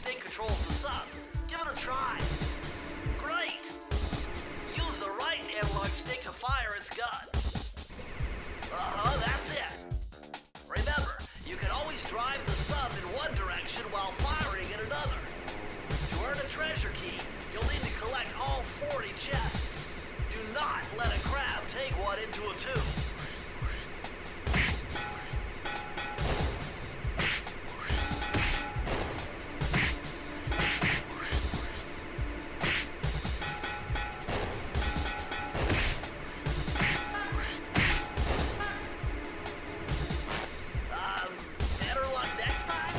stick controls the sub. Give it a try. Great! Use the right analog stick to fire its gun. That's it. Remember, you can always drive the sub in one direction while firing in another. To earn a treasure key, you'll need to collect all 40 chests. Do not let a crab take one into a tube. Better luck next time?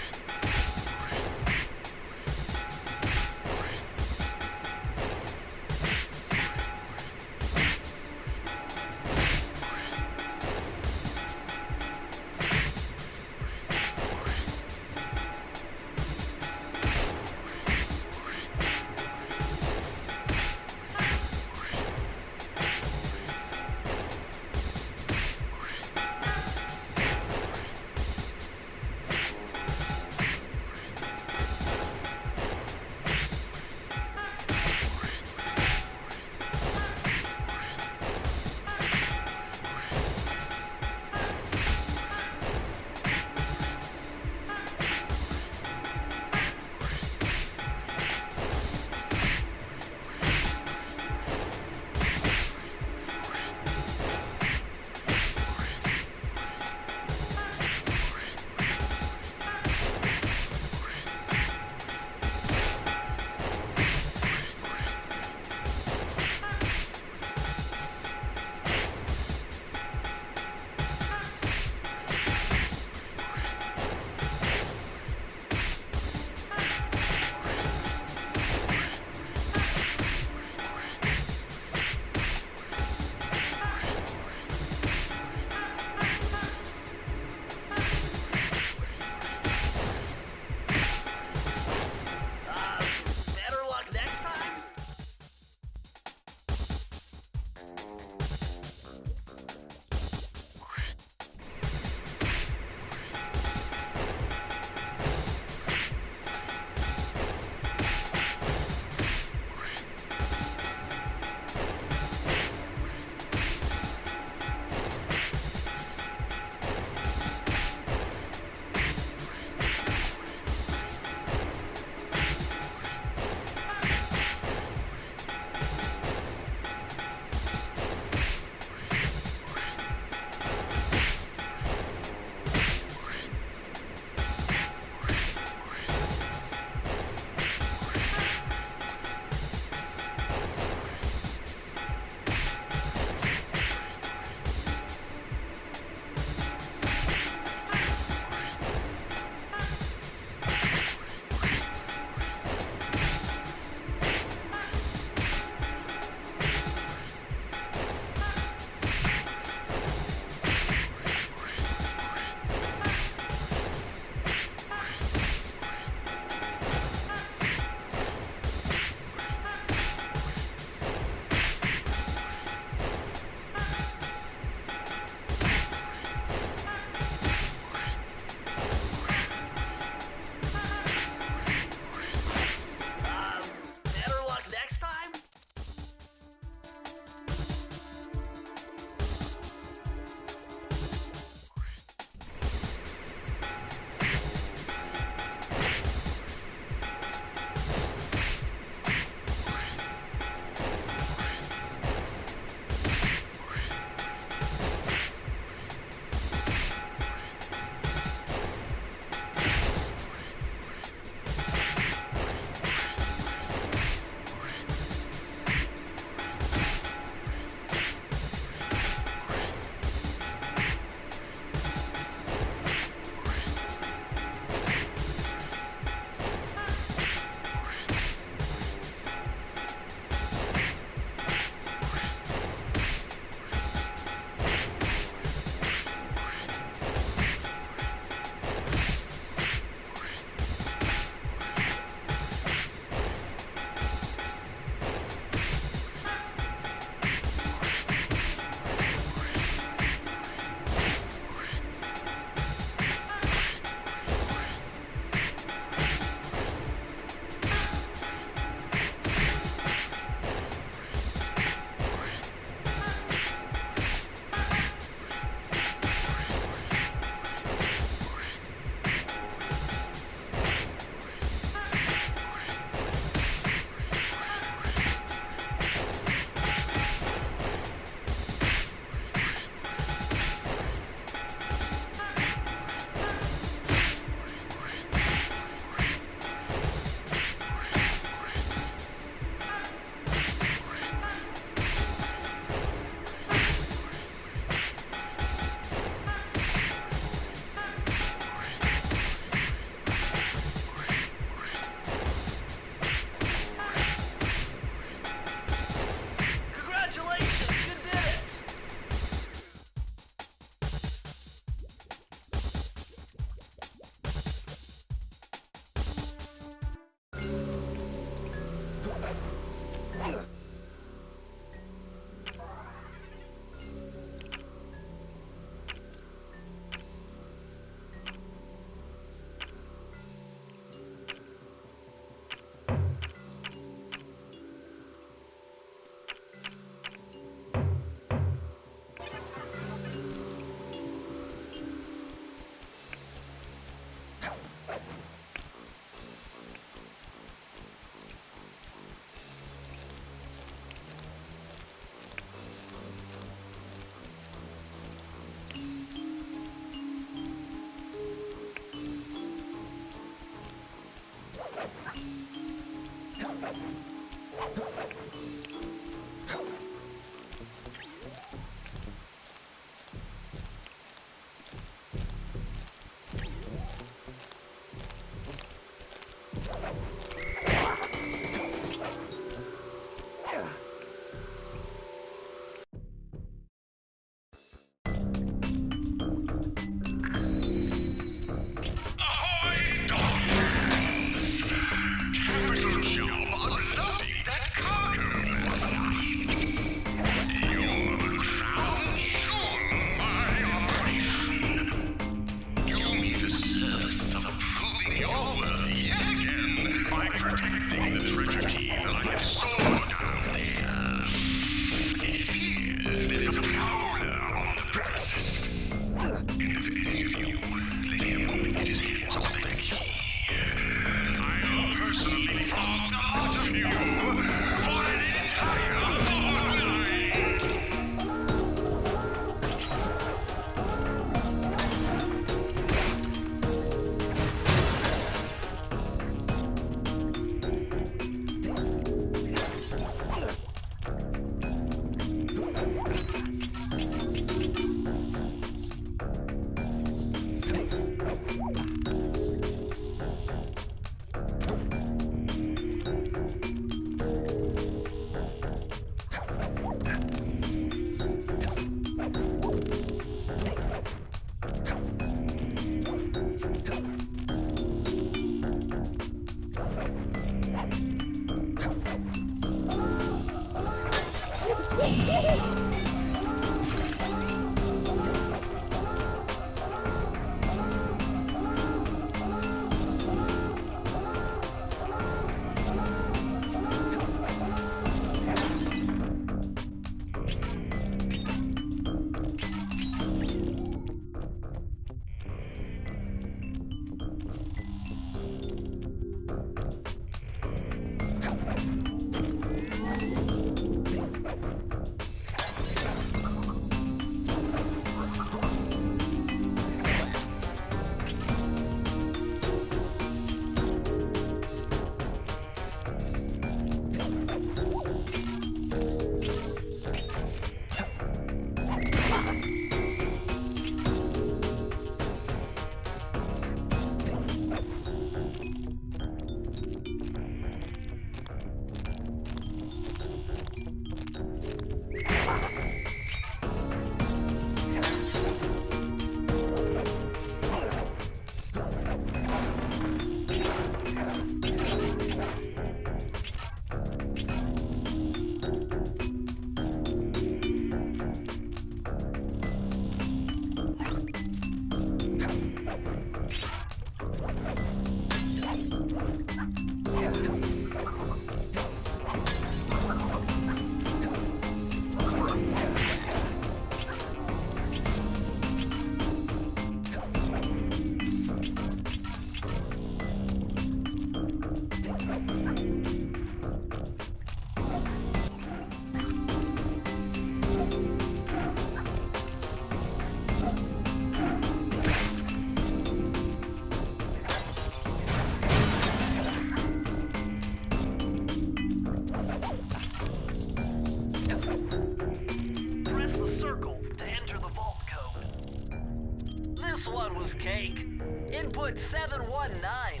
This one was cake. Input 719.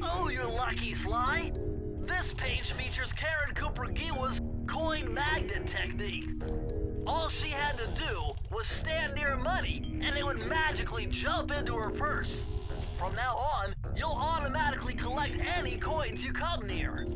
Oh, you're lucky, Sly. This page features Karen Cooper-Giwa's coin magnet technique. All she had to do was stand near money, and it would magically jump into her purse. From now on, you'll automatically collect any coins you come near.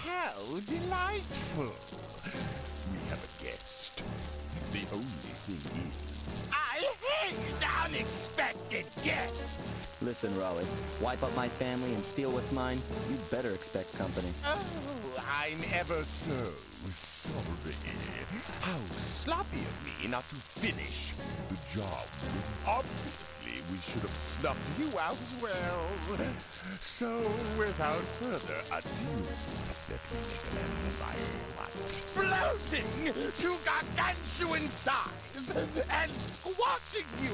How delightful! We have a guest. The only thing is, I hate unexpected guests! Listen, Raleigh, wipe up my family and steal what's mine, you'd better expect company. Oh, I'm ever so sorry. How sloppy of me not to finish the job. Obviously, we should have snuffed you out as well. So, without further ado, let me make an end of my what? Bloating to gargantuan size and squashing you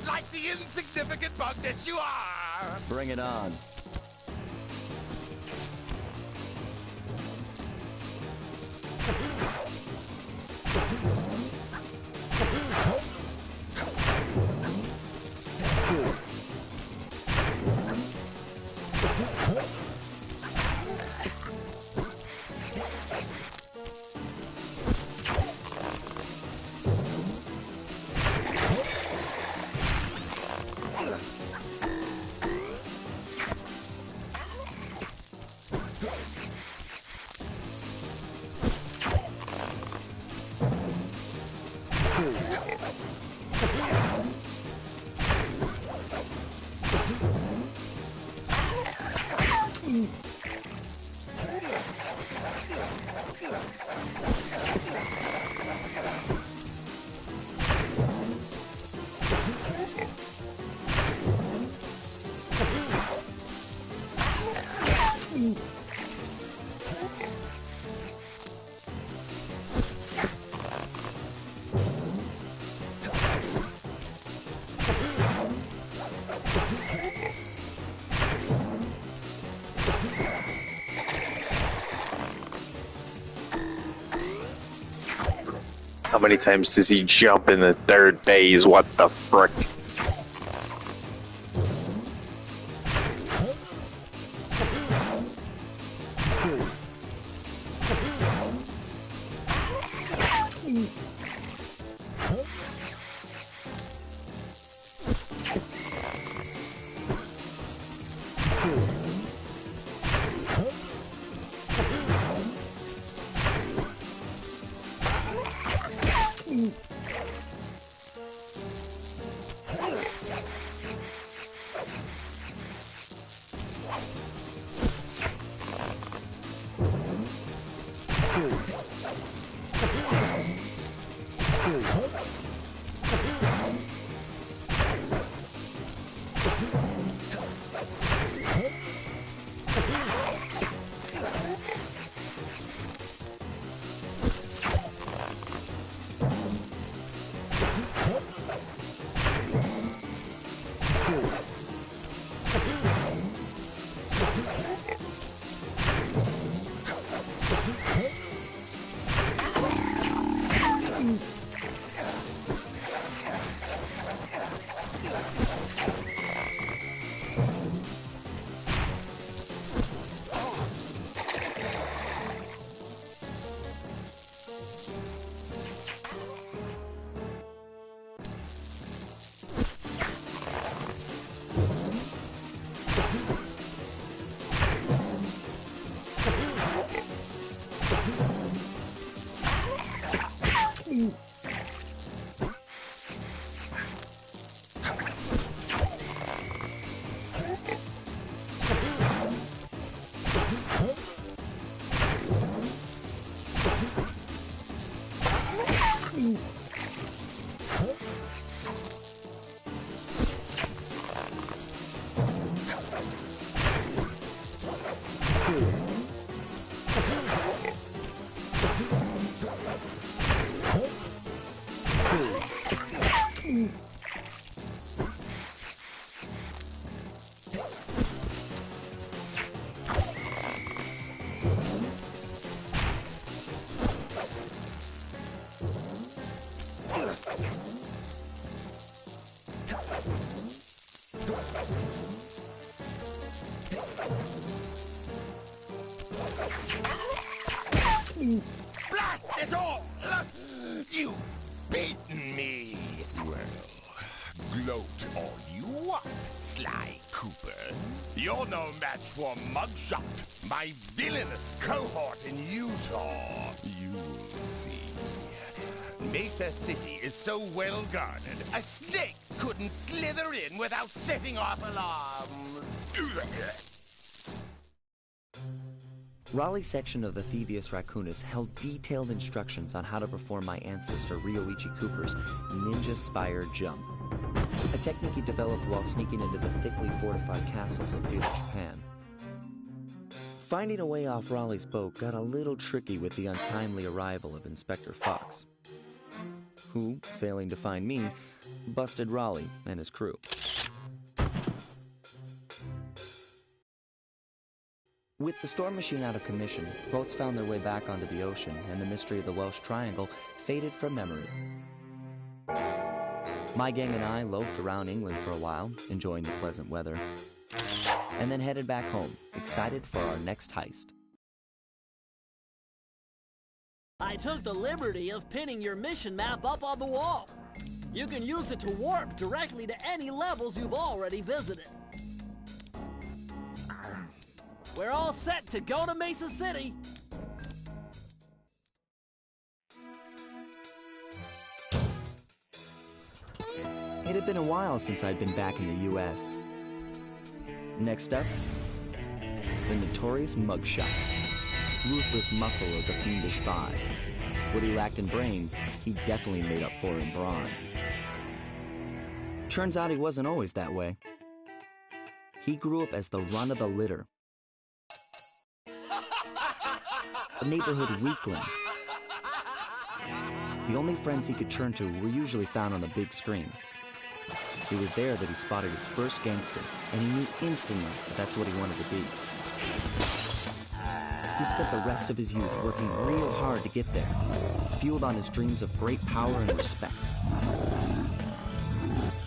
like the insignificant bug that you are! Bring it on. How many times does he jump in the third phase? What the frick? Blast it all! You've beaten me! Well, gloat all you want, Sly Cooper. You're no match for Mugshot, my villainous cohort in Utah. You'll see. Mesa City is so well guarded, a snake couldn't slither in without setting off alarms. Raleigh's section of the Thievius Raccoonus held detailed instructions on how to perform my ancestor Ryoichi Cooper's Ninja Spire Jump, a technique he developed while sneaking into the thickly fortified castles of feudal Japan. Finding a way off Raleigh's boat got a little tricky with the untimely arrival of Inspector Fox, who, failing to find me, busted Raleigh and his crew. With the storm machine out of commission, boats found their way back onto the ocean, and the mystery of the Welsh Triangle faded from memory. My gang and I loafed around England for a while, enjoying the pleasant weather, and then headed back home, excited for our next heist. I took the liberty of pinning your mission map up on the wall. You can use it to warp directly to any levels you've already visited. We're all set to go to Mesa City. It had been a while since I'd been back in the U.S. Next up, the notorious Mugshot, ruthless muscle of the Fiendish Five. What he lacked in brains, he definitely made up for in brawn. Turns out he wasn't always that way. He grew up as the run of the litter, a neighborhood weakling. The only friends he could turn to were usually found on the big screen. It was there that he spotted his first gangster, and he knew instantly that that's what he wanted to be. He spent the rest of his youth working real hard to get there, fueled on his dreams of great power and respect.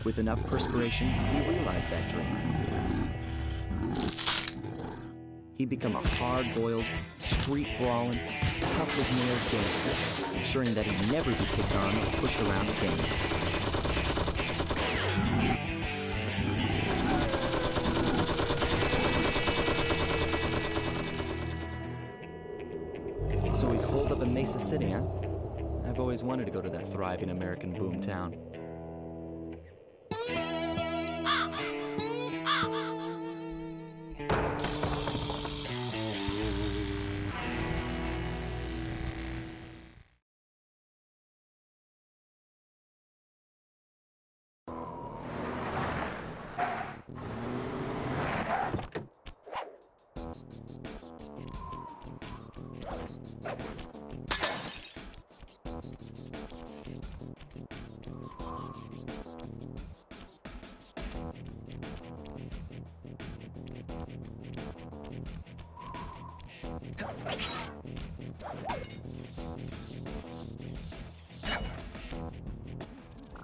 With enough perspiration, he realized that dream. He'd become a hard-boiled, street-brawling, tough-as-nails gangster, ensuring that he'd never be kicked on or pushed around again. So he's holed up in Mesa City, huh? I've always wanted to go to that thriving American boom town.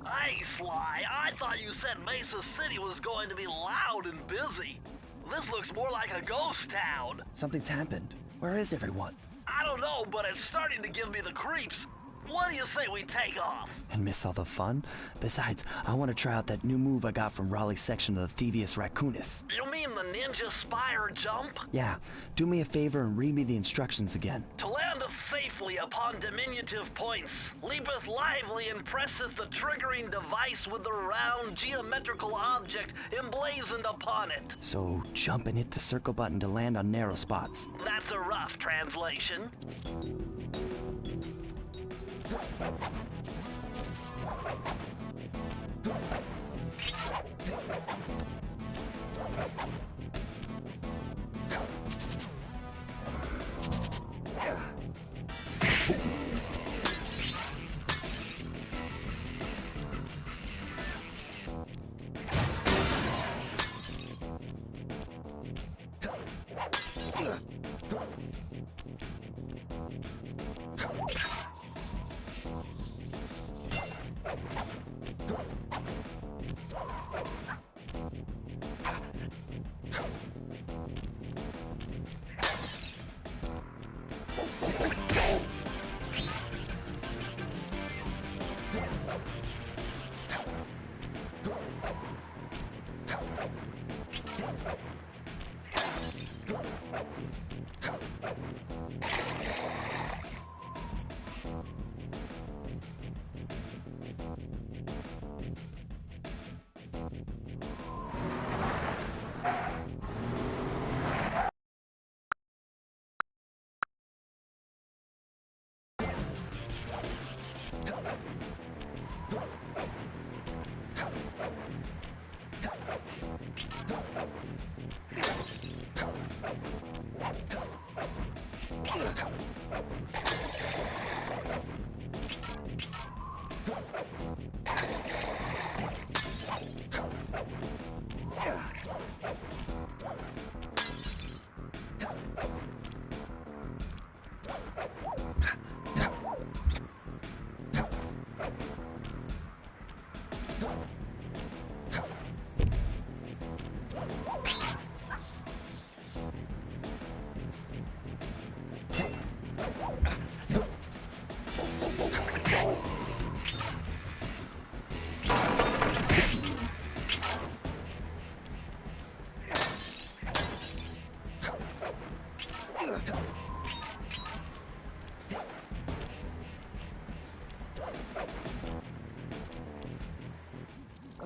Hey, Sly, I thought you said Mesa City was going to be loud and busy. This looks more like a ghost town. Something's happened. Where is everyone? I don't know, but it's starting to give me the creeps. What do you say we take off? And miss all the fun? Besides, I want to try out that new move I got from Raleigh's section of the Thievius Raccoonus. You mean the ninja spire jump? Yeah, do me a favor and read me the instructions again. To landeth safely upon diminutive points, leapeth lively and presseth the triggering device with the round geometrical object emblazoned upon it. So, jump and hit the circle button to land on narrow spots. That's a rough translation.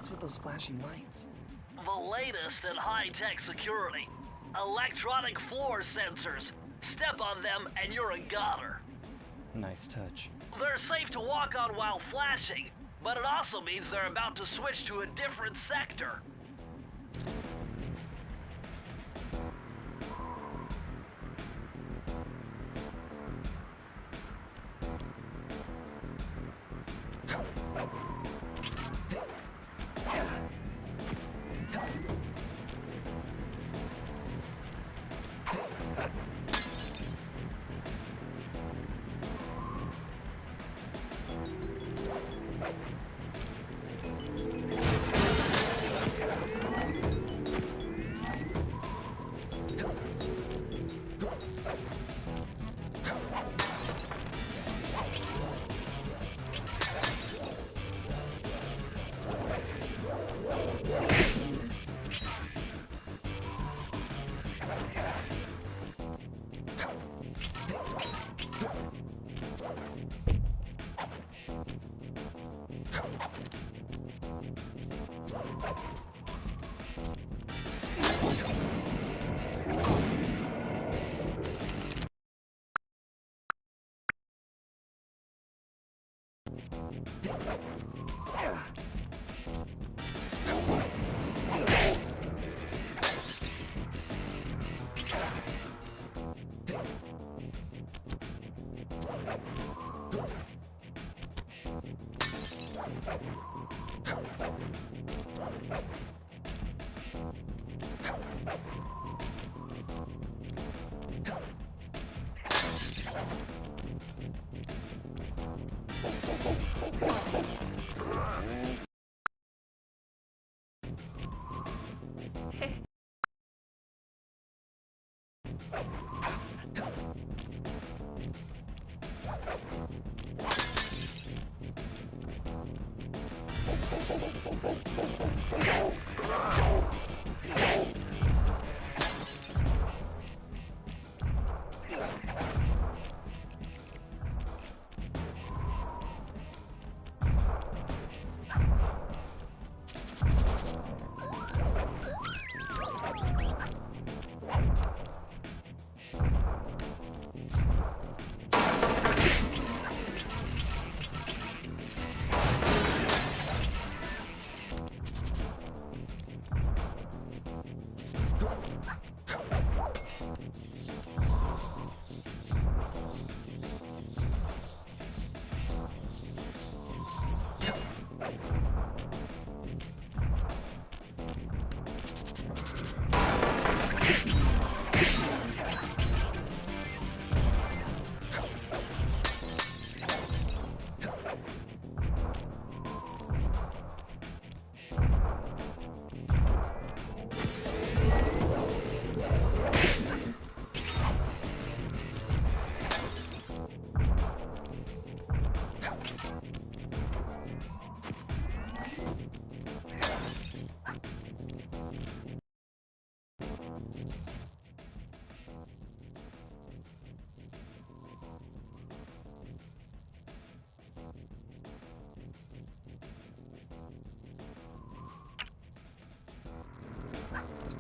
What's with those flashing lights? The latest in high-tech security. Electronic floor sensors. Step on them and you're a goner. Nice touch. They're safe to walk on while flashing, but it also means they're about to switch to a different sector.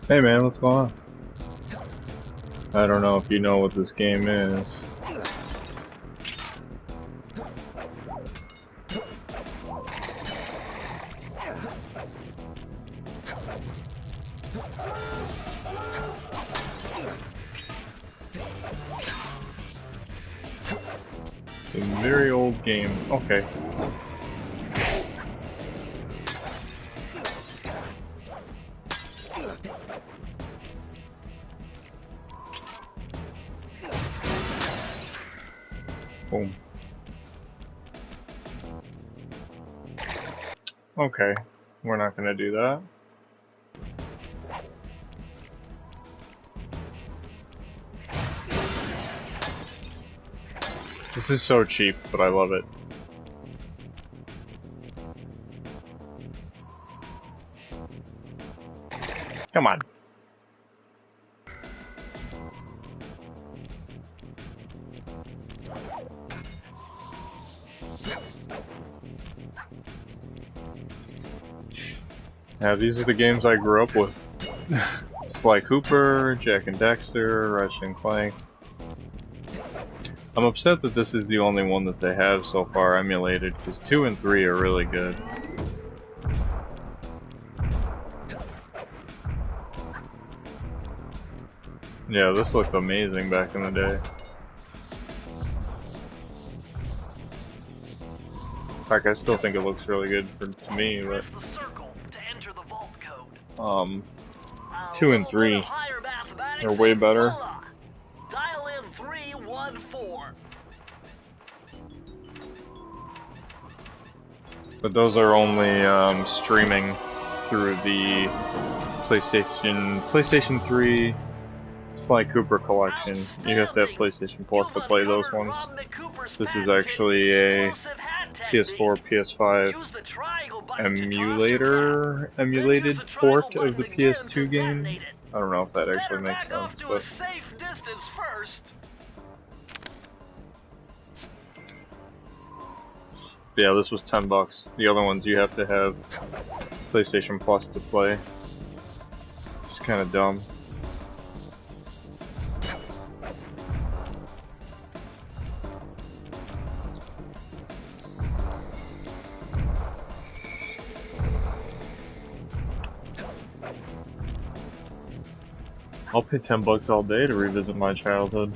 Hey man, what's going on? I don't know if you know what this game is. It's a very old game. Okay. Boom. Okay, we're not gonna do that. This is so cheap, but I love it. Come on. Yeah, these are the games I grew up with. Sly Cooper, Jack and Dexter, Ratchet and Clank. I'm upset that this is the only one that they have so far emulated, because 2 and 3 are really good. Yeah, this looked amazing back in the day. In fact, I still think it looks really good to me, but 2 and 3 are way better. Dial in 314. But those are only streaming through the PlayStation 3 Sly Cooper collection. You have to have PlayStation Plus to play those ones. This is actually a PS4, PS5 emulated port of the PS2 game. I don't know if that actually makes sense, but yeah, this was $10. The other ones you have to have PlayStation Plus to play. It's kind of dumb. I'll pay $10 all day to revisit my childhood,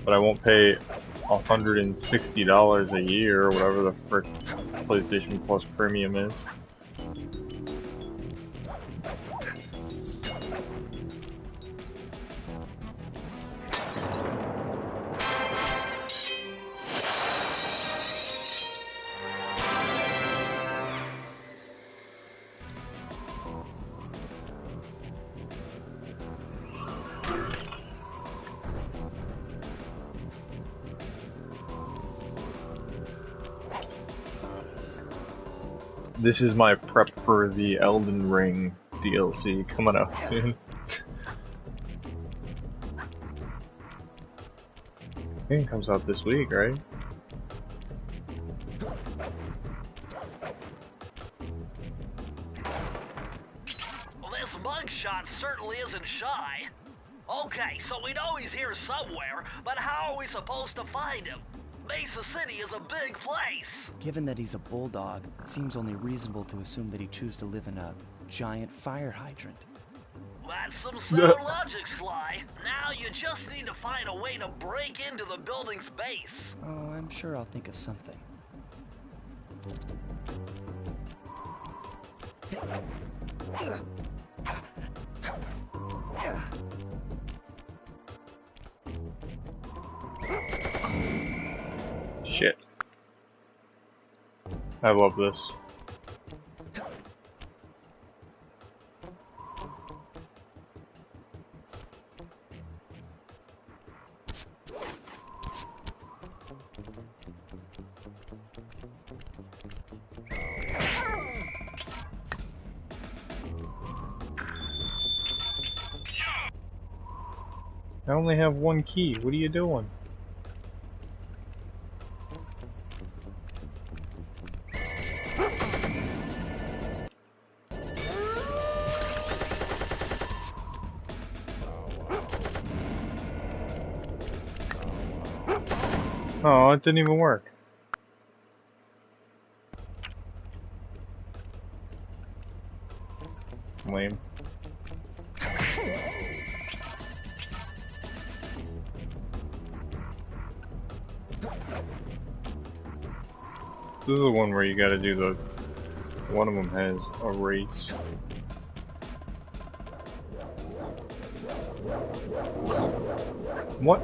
but I won't pay $160 a year or whatever the frick PlayStation Plus Premium is. This is my prep for the Elden Ring DLC coming out soon. I think it comes out this week, right? Well, this mugshot certainly isn't shy. Okay, so we know he's here somewhere, but how are we supposed to find him? Mesa City is a big place. Given that he's a bulldog, it seems only reasonable to assume that he chose to live in a giant fire hydrant. That's some sound logic, Sly. Now you just need to find a way to break into the building's base. Oh, I'm sure I'll think of something. Shit. I love this. I only have one key. What are you doing? Oh, it didn't even work. Lame. This is the one where you gotta do the... One of them has a race. What?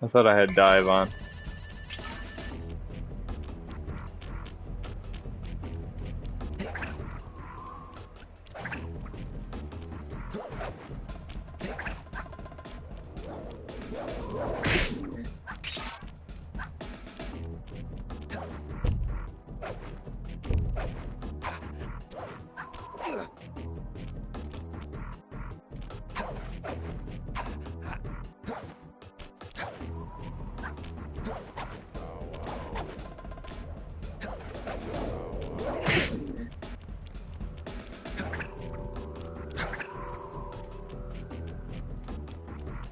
I thought I had dive on.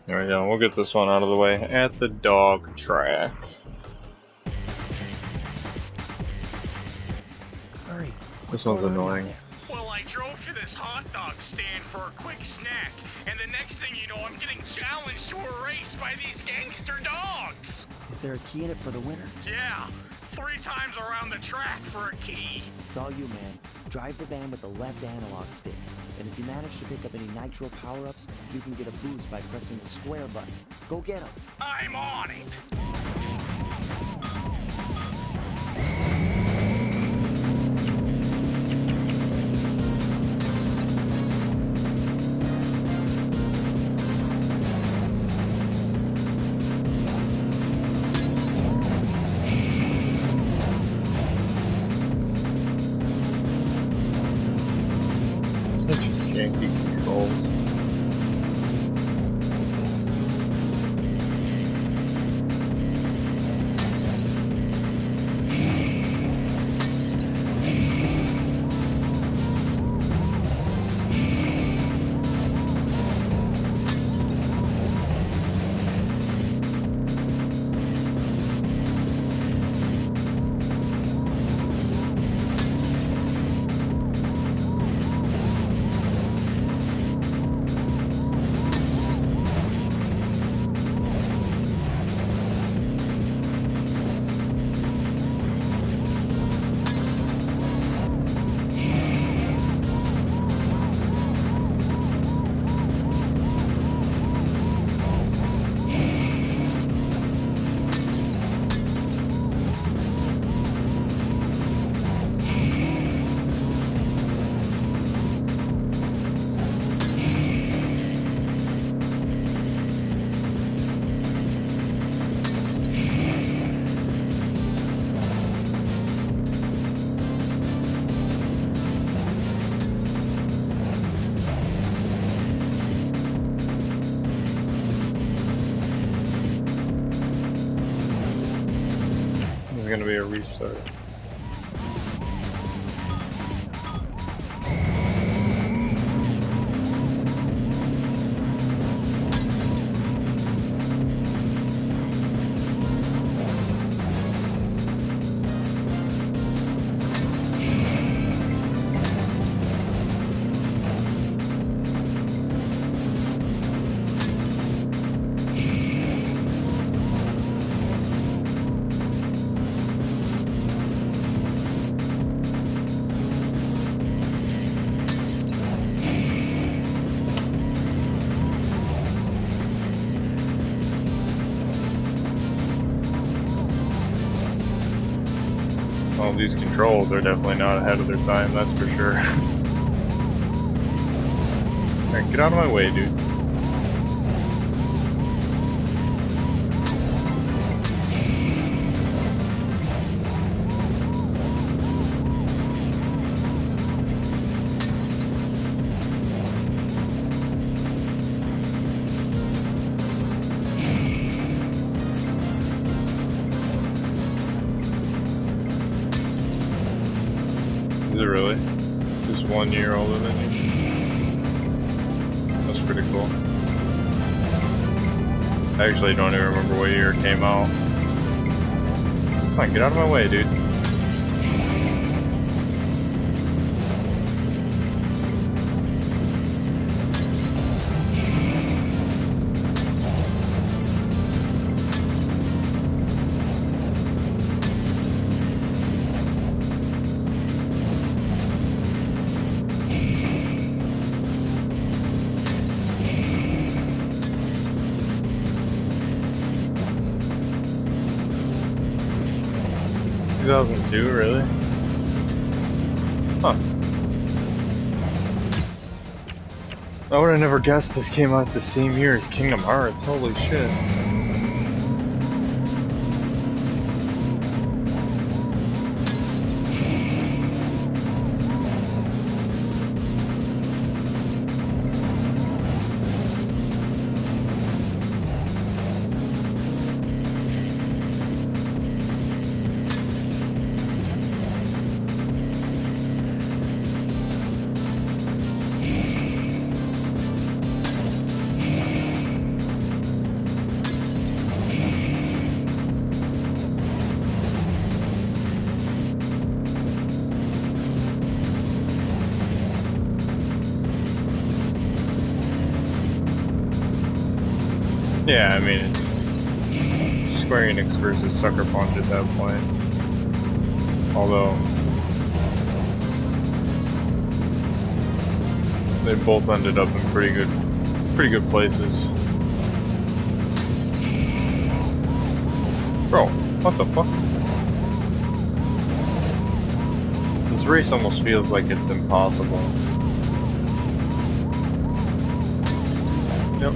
There we go, we'll get this one out of the way at the dog track. Hurry. This one's annoying. Well, I drove to this hot dog stand for a quick snack, and the next thing you know, I'm getting challenged to a race by these gangster dogs. Is there a key in it for the winner? Yeah, 3 times around the track for a key. It's all you, man. Drive the van with the left analog stick. And if you manage to pick up any nitro power-ups, you can get a boost by pressing the square button. Go get them. I'm on it. Janky controls. Gonna be a restart. Well, these controls are definitely not ahead of their time, that's for sure. Alright, get out of my way, dude. Is it really? Just 1 year older than you? That's pretty cool. I actually don't even remember what year it came out. Come on, get out of my way, dude. 2002, really? Huh. I would have never guessed this came out the same year as Kingdom Hearts. Holy shit. Yeah, I mean, it's Square Enix versus Sucker Punch at that point. Although, they both ended up in pretty good places. Bro, what the fuck? This race almost feels like it's impossible. Yep.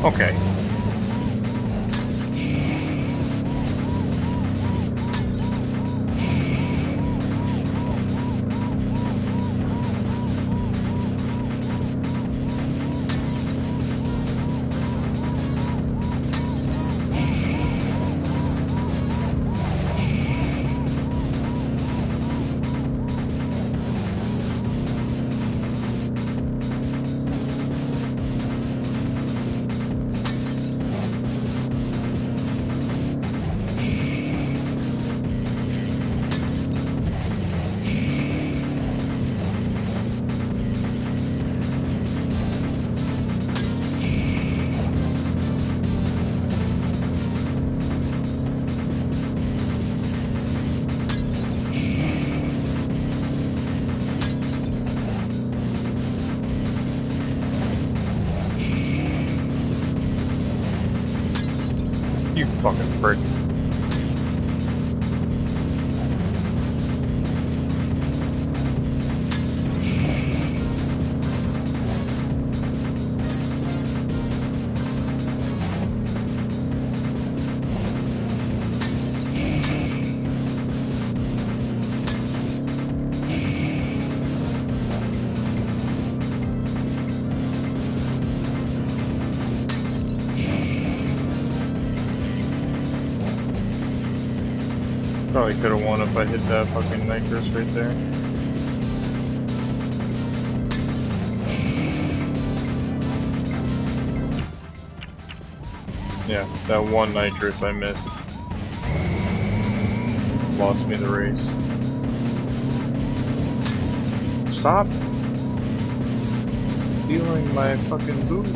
Okay. You fucking prick. Probably could have won if I hit that fucking nitrous right there. Yeah, that one nitrous I missed. Lost me the race. Stop stealing my fucking boost.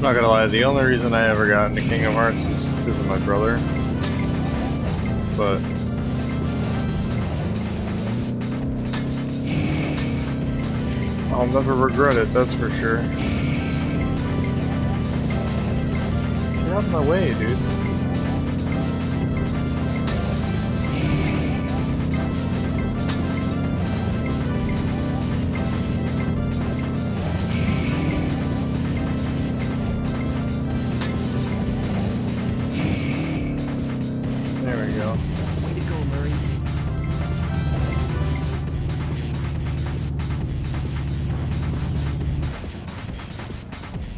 Not gonna lie, the only reason I ever got into Kingdom Hearts was because of my brother. But I'll never regret it, that's for sure. Get out of my way, dude. There we go. Way to go, Murray.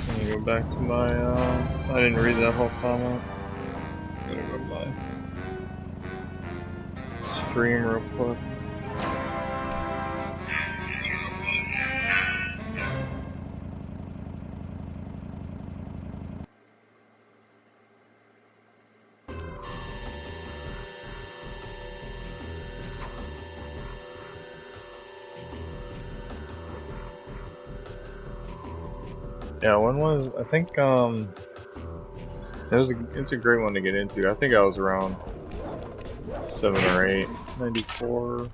Let me go back to my, I didn't read that whole comment. I'm gonna go to my stream real quick. Yeah, when was, I think, it's a great one to get into. I think I was around 7 or 8, 94,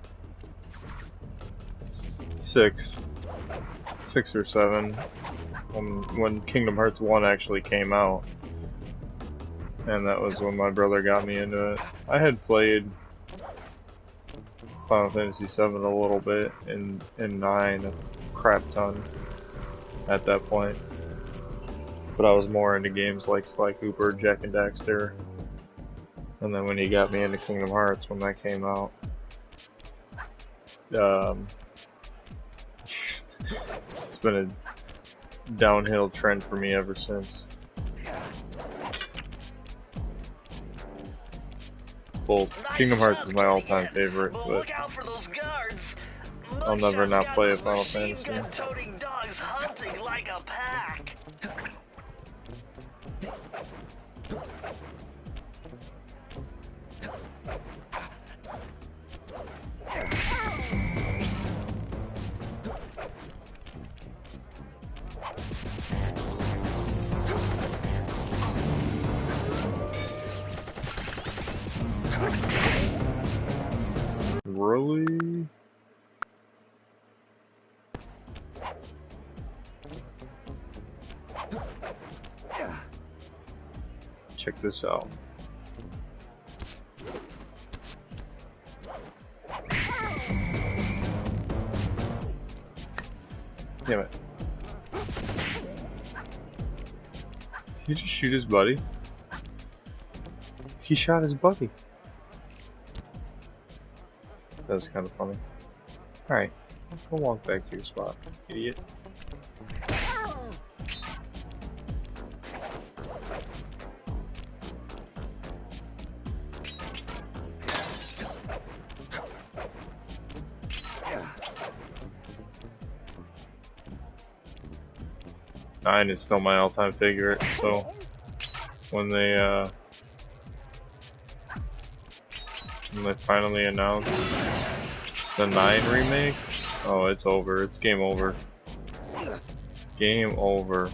6 or 7, when Kingdom Hearts 1 actually came out. And that was when my brother got me into it. I had played Final Fantasy 7 a little bit, and 9 a crap ton at that point. But I was more into games like Sly Cooper, Jack and Daxter. And then when he got me into Kingdom Hearts when that came out, it's been a downhill trend for me ever since. Well, Kingdom Hearts is my all-time favorite, but I'll never not play a Final Fantasy. Toting dogs hunting like a pack. Really? Check this out. Damn it. Did he just shoot his buddy? He shot his buddy. That was kind of funny. Alright, go walk back to your spot, idiot. Nine is still my all-time favorite, so when they finally announced the 9 remake, oh, it's over. It's game over. Game over.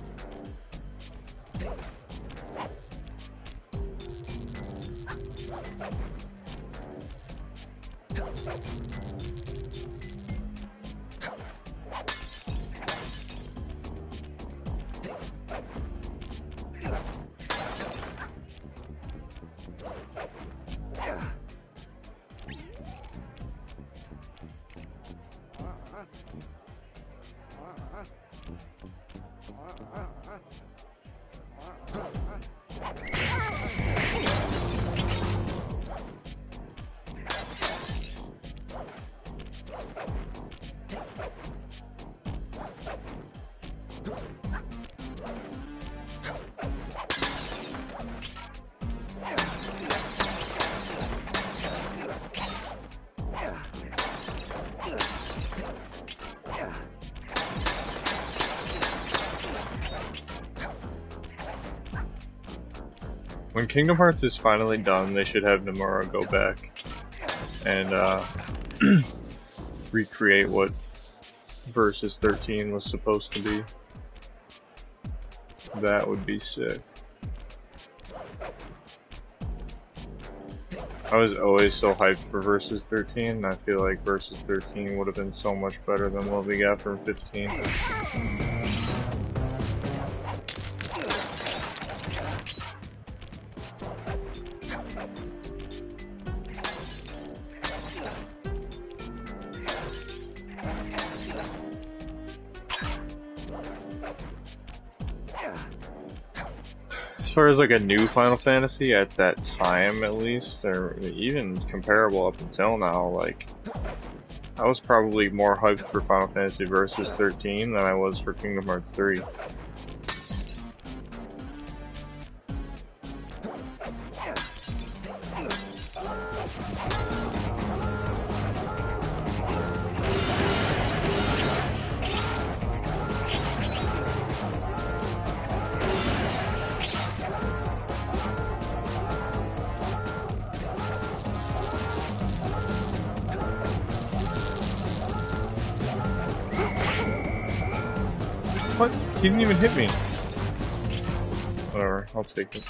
When Kingdom Hearts is finally done, they should have Nomura go back and recreate what Versus 13 was supposed to be. That would be sick. I was always so hyped for Versus 13. I feel like Versus 13 would have been so much better than what we got from 15. As far as like a new Final Fantasy at that time, at least, or even comparable up until now, like I was probably more hyped for Final Fantasy Versus 13 than I was for Kingdom Hearts 3. What? He didn't even hit me. Whatever, I'll take it.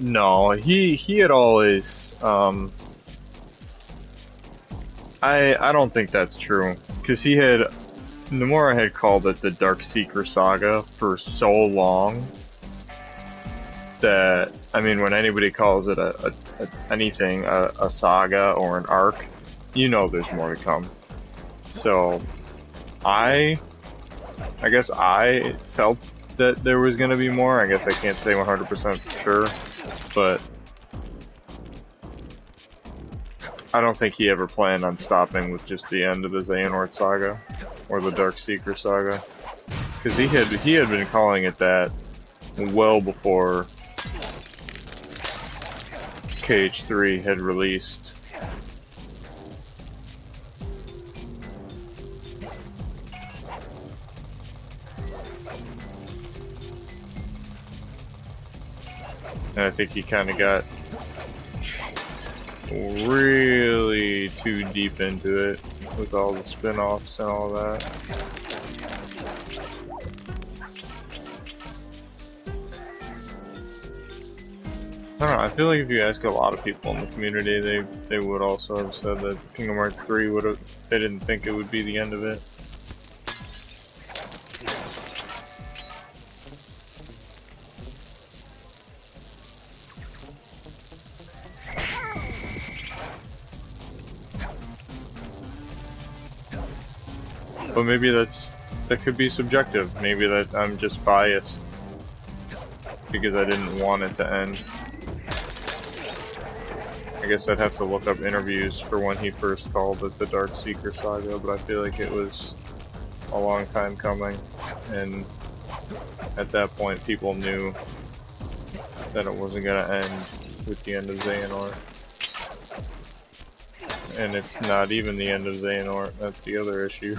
No, he had always, I don't think that's true, because he had, Nomura had called it the Dark Seeker Saga for so long that, I mean, when anybody calls it anything, a saga or an arc, you know there's more to come. So, I guess I felt that there was going to be more. I guess I can't say 100% sure, but I don't think he ever planned on stopping with just the end of the Xehanort Saga or the Dark Seeker Saga, because he had been calling it that well before KH3 had released. And I think he kind of got really too deep into it with all the spin-offs and all that. I don't know, I feel like if you ask a lot of people in the community, they would also have said that Kingdom Hearts 3 they didn't think it would be the end of it. But maybe that could be subjective. Maybe that I'm just biased because I didn't want it to end. I guess I'd have to look up interviews for when he first called it the Dark Seeker Saga, but I feel like it was a long time coming, and at that point people knew that it wasn't going to end with the end of Xehanort. And it's not even the end of Xehanort, that's the other issue.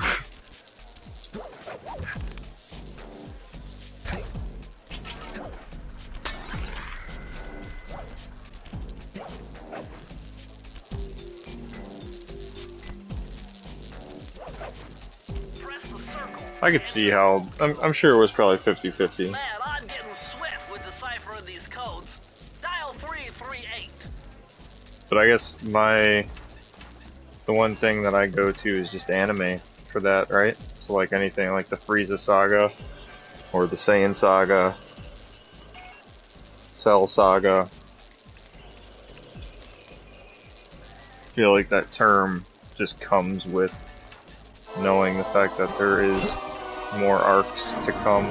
I could see how, I'm sure it was probably 50-50. Man, I'm getting swift with deciphering these codes. Dial 338. But I guess the one thing that I go to is just anime for that, right? So like anything like the Frieza Saga, or the Saiyan Saga, Cell Saga. I feel like that term just comes with knowing the fact that there is more arcs to come.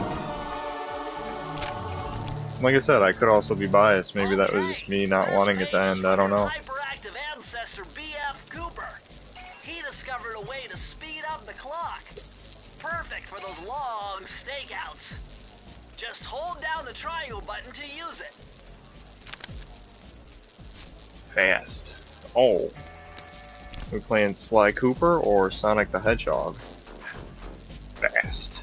like I said, I could also be biased. Maybe that was just me not wanting it to end. I don't know. Hyperactive ancestor B.F. Cooper. He discovered a way to speed up the clock. Perfect for those long stakeouts. Just hold down the triangle button to use it. Fast. Oh. We playing Sly Cooper or Sonic the Hedgehog? Fast.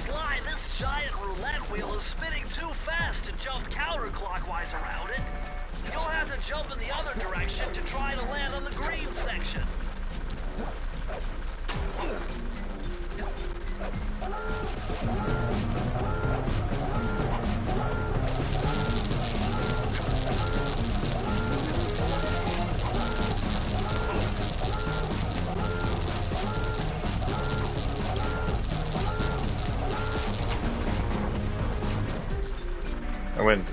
Sly, this giant roulette wheel is spinning too fast to jump counterclockwise around it. You'll have to jump in the other direction to try to land on the green section. I win.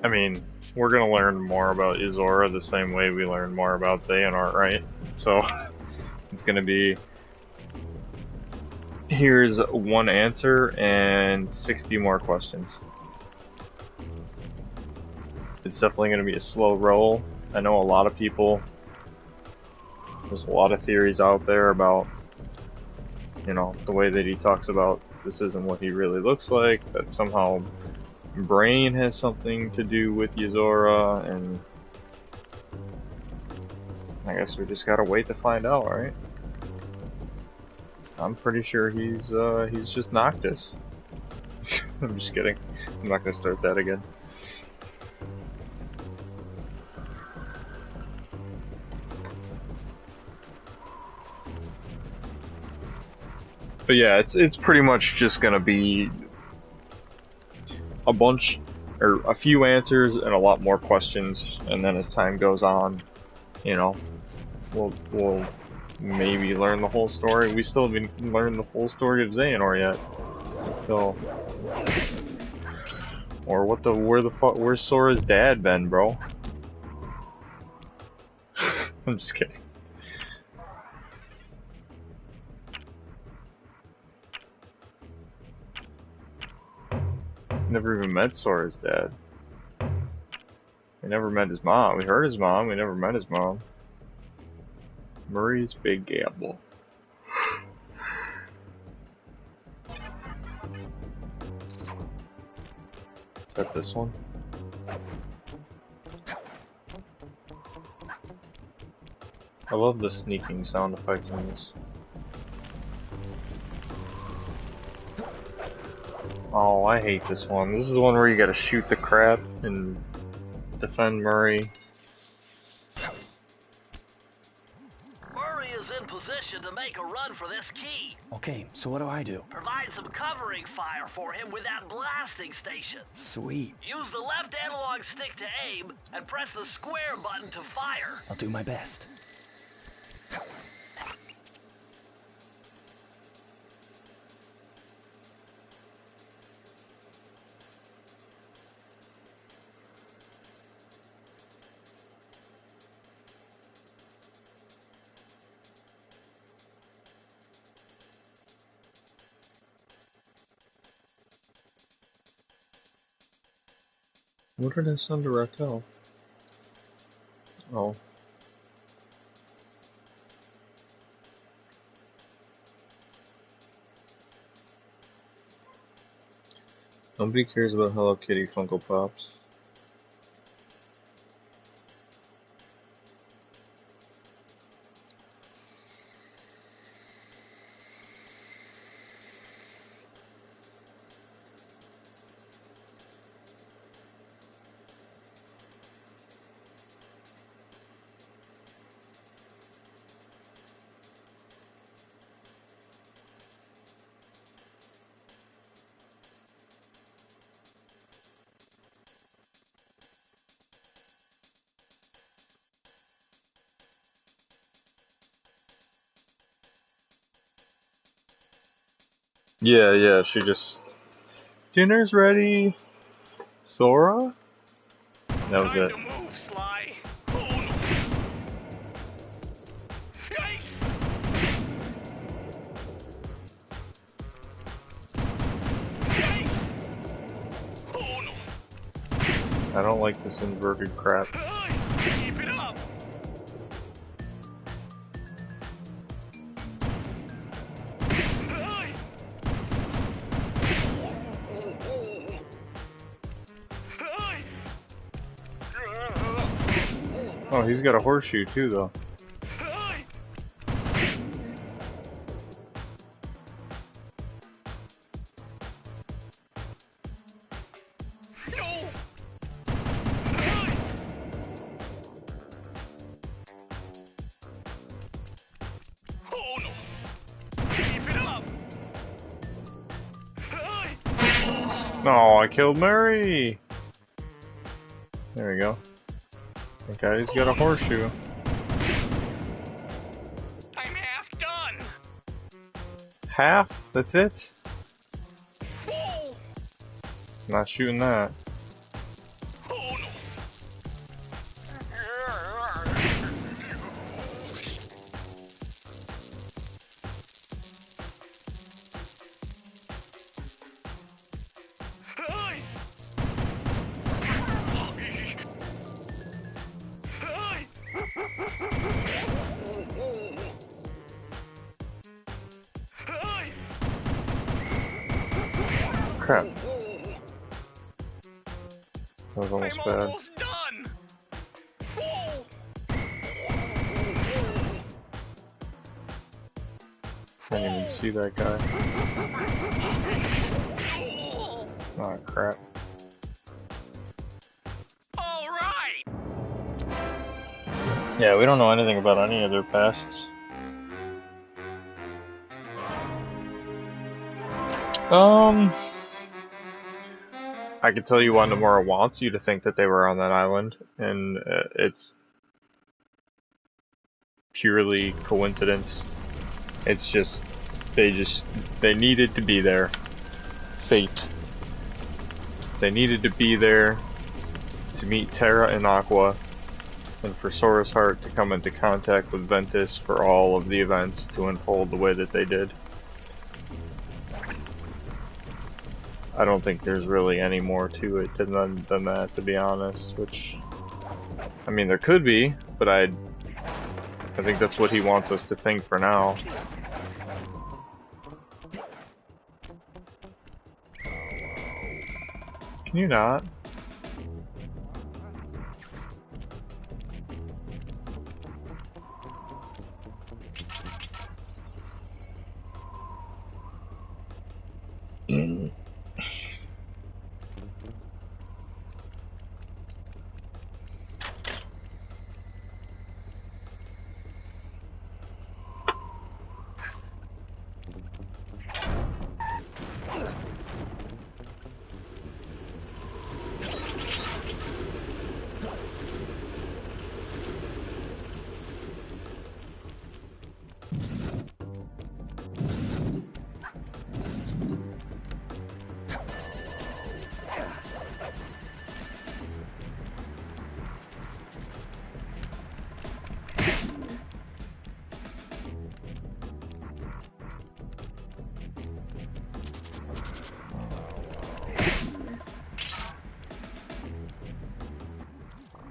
I mean, we're gonna learn more about Izora the same way we learn more about Xehanort, right? So, it's gonna be, here's one answer and 60 more questions. It's definitely gonna be a slow roll. I know a lot of people, there's a lot of theories out there about, you know, the way that he talks about this isn't what he really looks like, that somehow brain has something to do with Izora, and I guess we just gotta wait to find out, right? I'm pretty sure he's just Noctis. I'm just kidding. I'm not gonna start that again. But yeah, it's pretty much just gonna be a bunch, or a few answers and a lot more questions, and then as time goes on, you know, we'll maybe learn the whole story. We still haven't learned the full story of Xehanort yet. So, or where's Sora's dad been, bro? I'm just kidding. Never even met Sora's dad. We never met his mom. We heard his mom, we never met his mom. Murray's Big Gamble. Is that this one? I love the sneaking sound effects in this. Oh, I hate this one. This is the one where you gotta shoot the crap and defend Murray. Murray is in position to make a run for this key. Okay, so what do I do? Provide some covering fire for him with that blasting station. Sweet. Use the left analog stick to aim and press the square button to fire. I'll do my best. What did I send to Raquel? Oh. Nobody cares about Hello Kitty Funko Pops. Yeah, she just... Dinner's ready, Sora? That was Time it. to move, Sly. Oh, no. Yikes! Yikes! Oh, no. I don't like this inverted crap. Keep it up. Oh, he's got a horseshoe too, though. No. Oh, no. Keep it up. Oh, I killed Mary! There we go. That guy's got a horseshoe. I'm half done. Half? That's it? Whoa. Not shooting that. Oh, no. Crap. That was almost I'm bad. almost done. Whoa. Can't even see that guy. Oh, crap. All right. Yeah, we don't know anything about any of their pasts. I can tell you why Nomura wants you to think that they were on that island, and it's purely coincidence. It's just, they needed to be there. Fate. They needed to be there to meet Terra and Aqua, and for Sora's heart to come into contact with Ventus for all of the events to unfold the way that they did. I don't think there's really any more to it than that, to be honest, which, I mean, there could be, but I think that's what he wants us to think for now. Can you not?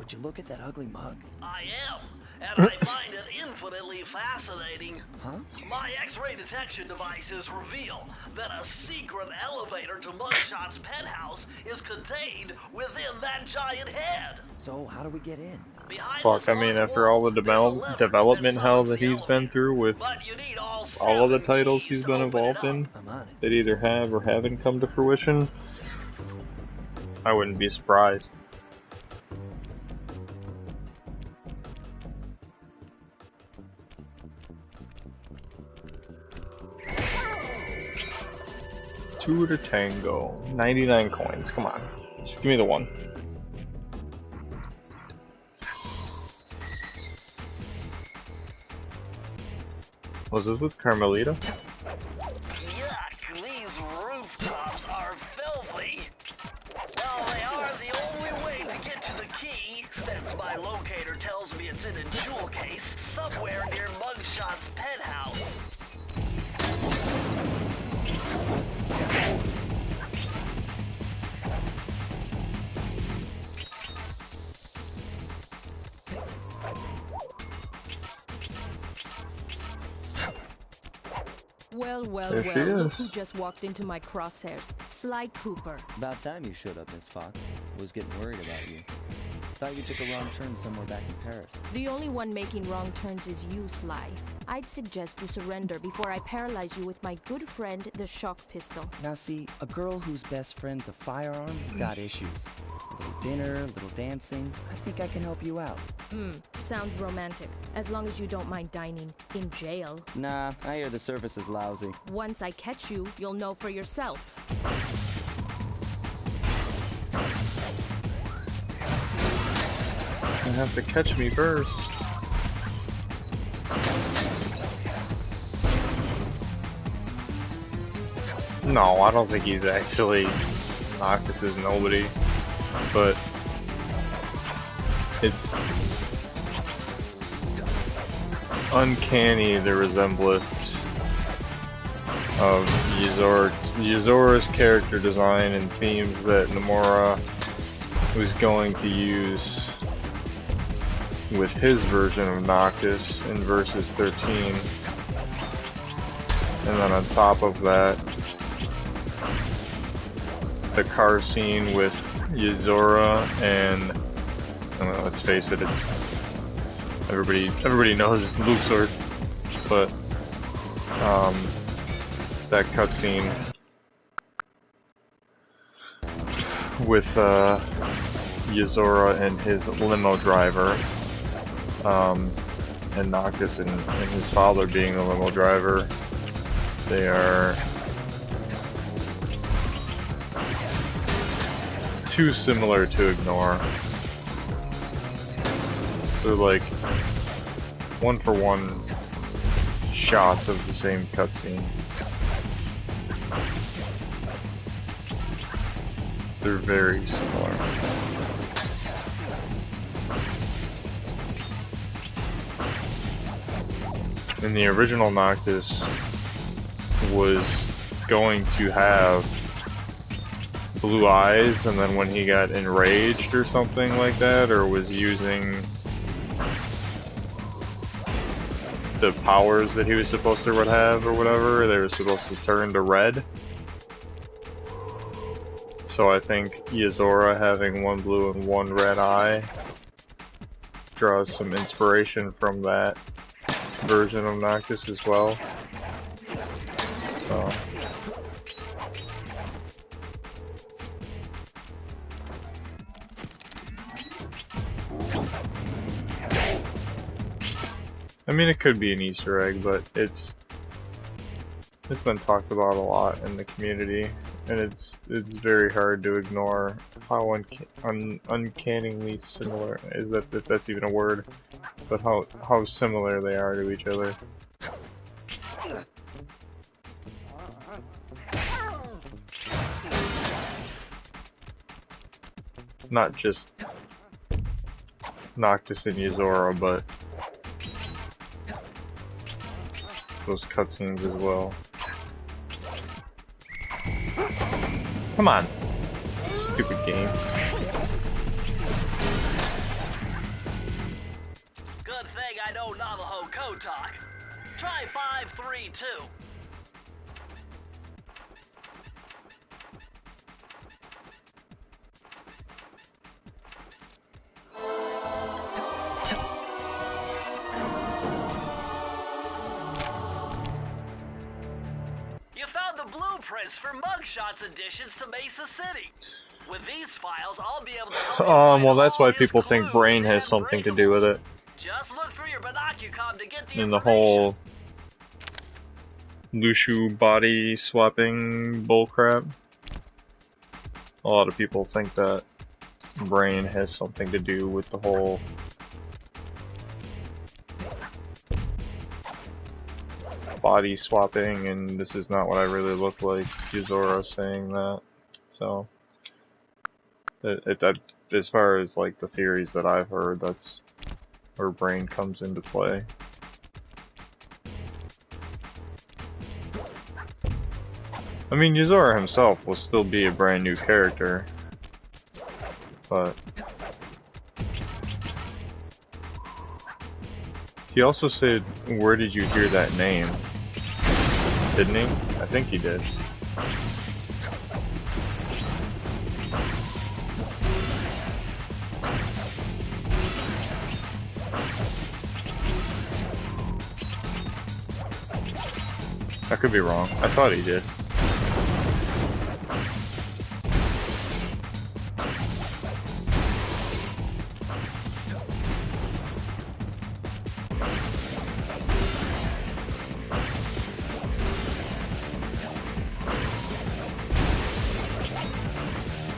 Would you look at that ugly mug? I am, and I find it infinitely fascinating. Huh? My X-ray detection devices reveal that a secret elevator to Mugshot's penthouse is contained within that giant head. So how do we get in? Behind Fuck, this I mean, large after all the wall, there's a lever development that hell summons that the he's been elevator. through with But you need all all of the 7 titles keys he's to been open it involved up. in, I'm on it. that either have or haven't come to fruition, I wouldn't be surprised. Two to tango. 99 coins, come on. Just give me the one. Was this with Carmelita? Yuck, these Well, well, There she well, look is. who just walked into my crosshairs. Sly Cooper. About time you showed up, Miss Fox. Was getting worried about you. Thought you took a wrong turn somewhere back in Paris. The only one making wrong turns is you, Sly. I'd suggest you surrender before I paralyze you with my good friend, the shock pistol. Now see, a girl whose best friend's a firearm's got issues. A little dinner, a little dancing. I think I can help you out. Sounds romantic. As long as you don't mind dining in jail. Nah, I hear the service is lousy. Once I catch you, you'll know for yourself. You have to catch me first. No, I don't think he's actually Noctis's nobody, but it's uncanny the resemblance of Yuzora's character design and themes that Nomura was going to use with his version of Noctis in Versus 13. And then on top of that, the car scene with Yuzora and, let's face it, it's everybody knows it's Luxord, but that cutscene with Yuzora and his limo driver, and Noctis and his father being the limo driver, they are too similar to ignore. They're like one-for-one shots of the same cutscene. They're very similar. And the original Noctis was going to have blue eyes, and then when he got enraged or something like that, or was using the powers that he was supposed to have or whatever, they were supposed to turn to red. So I think Yuzora having one blue and one red eye draws some inspiration from that version of Noctis as well. So I mean, it could be an Easter egg, but it's been talked about a lot in the community, and it's very hard to ignore how uncannily similar is that, if that's even a word, but how similar they are to each other. Not just Noctis and Yuzora, but those cutscenes as well. Come on, stupid game. Good thing I know Navajo code talk. Try 532. Blueprints for mugshots additions to Mesa City. With these files, I'll be able to help you find well, that's all why his people think clues Brain has and something to do with it. Just look through your binocucom to get the And the information. whole Lushu body swapping bullcrap. A lot of people think that Brain has something to do with the whole body swapping, and this is not what I really look like. Yuzora saying that, so as far as like the theories that I've heard, that's where Brain comes into play. I mean, Yuzora himself will still be a brand new character, but he also said, "Where did you hear that name?" Didn't he? I think he did. I could be wrong. I thought he did.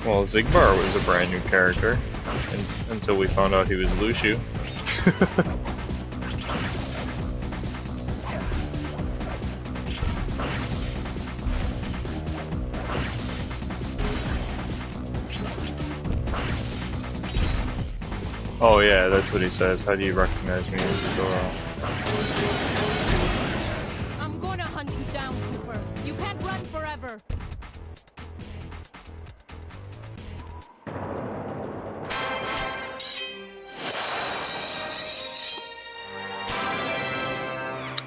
Well, Zigbar was a brand new character until we found out he was Lushu. Oh yeah, that's what he says. How do you recognize me as Zora? I'm gonna hunt you down, Cooper. You can't run forever.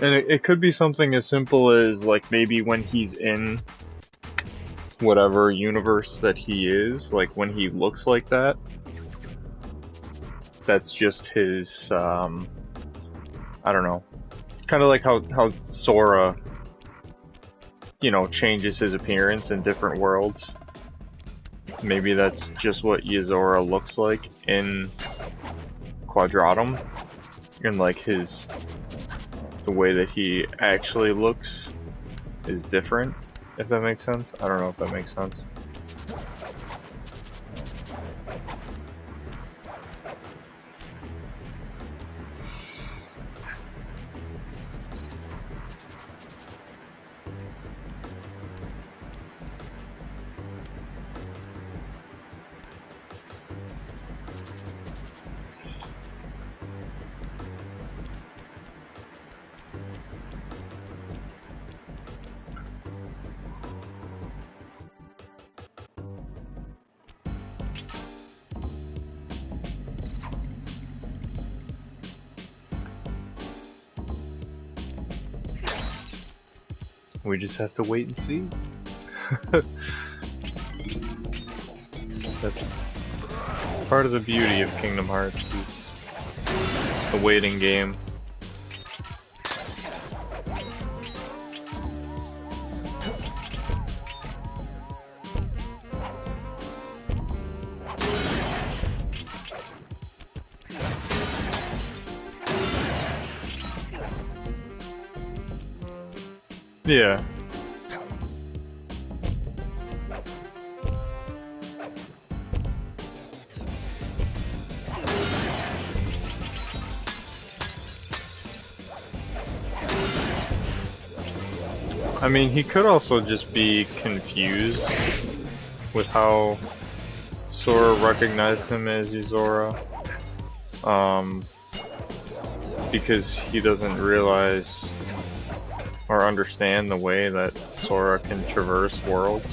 And it could be something as simple as, like, maybe when he's in whatever universe that he is, like, when he looks like that, that's just his, I don't know. Kind of like how Sora, you know, changes his appearance in different worlds. Maybe that's just what Yozora looks like in Quadratum. And, like, the way that he actually looks is different, if that makes sense. I don't know if that makes sense. We just have to wait and see. That's part of the beauty of Kingdom Hearts, is the waiting game. Yeah. I mean, he could also just be confused with how Sora recognized him as Yozora. Because he doesn't realize or understand the way that Sora can traverse worlds.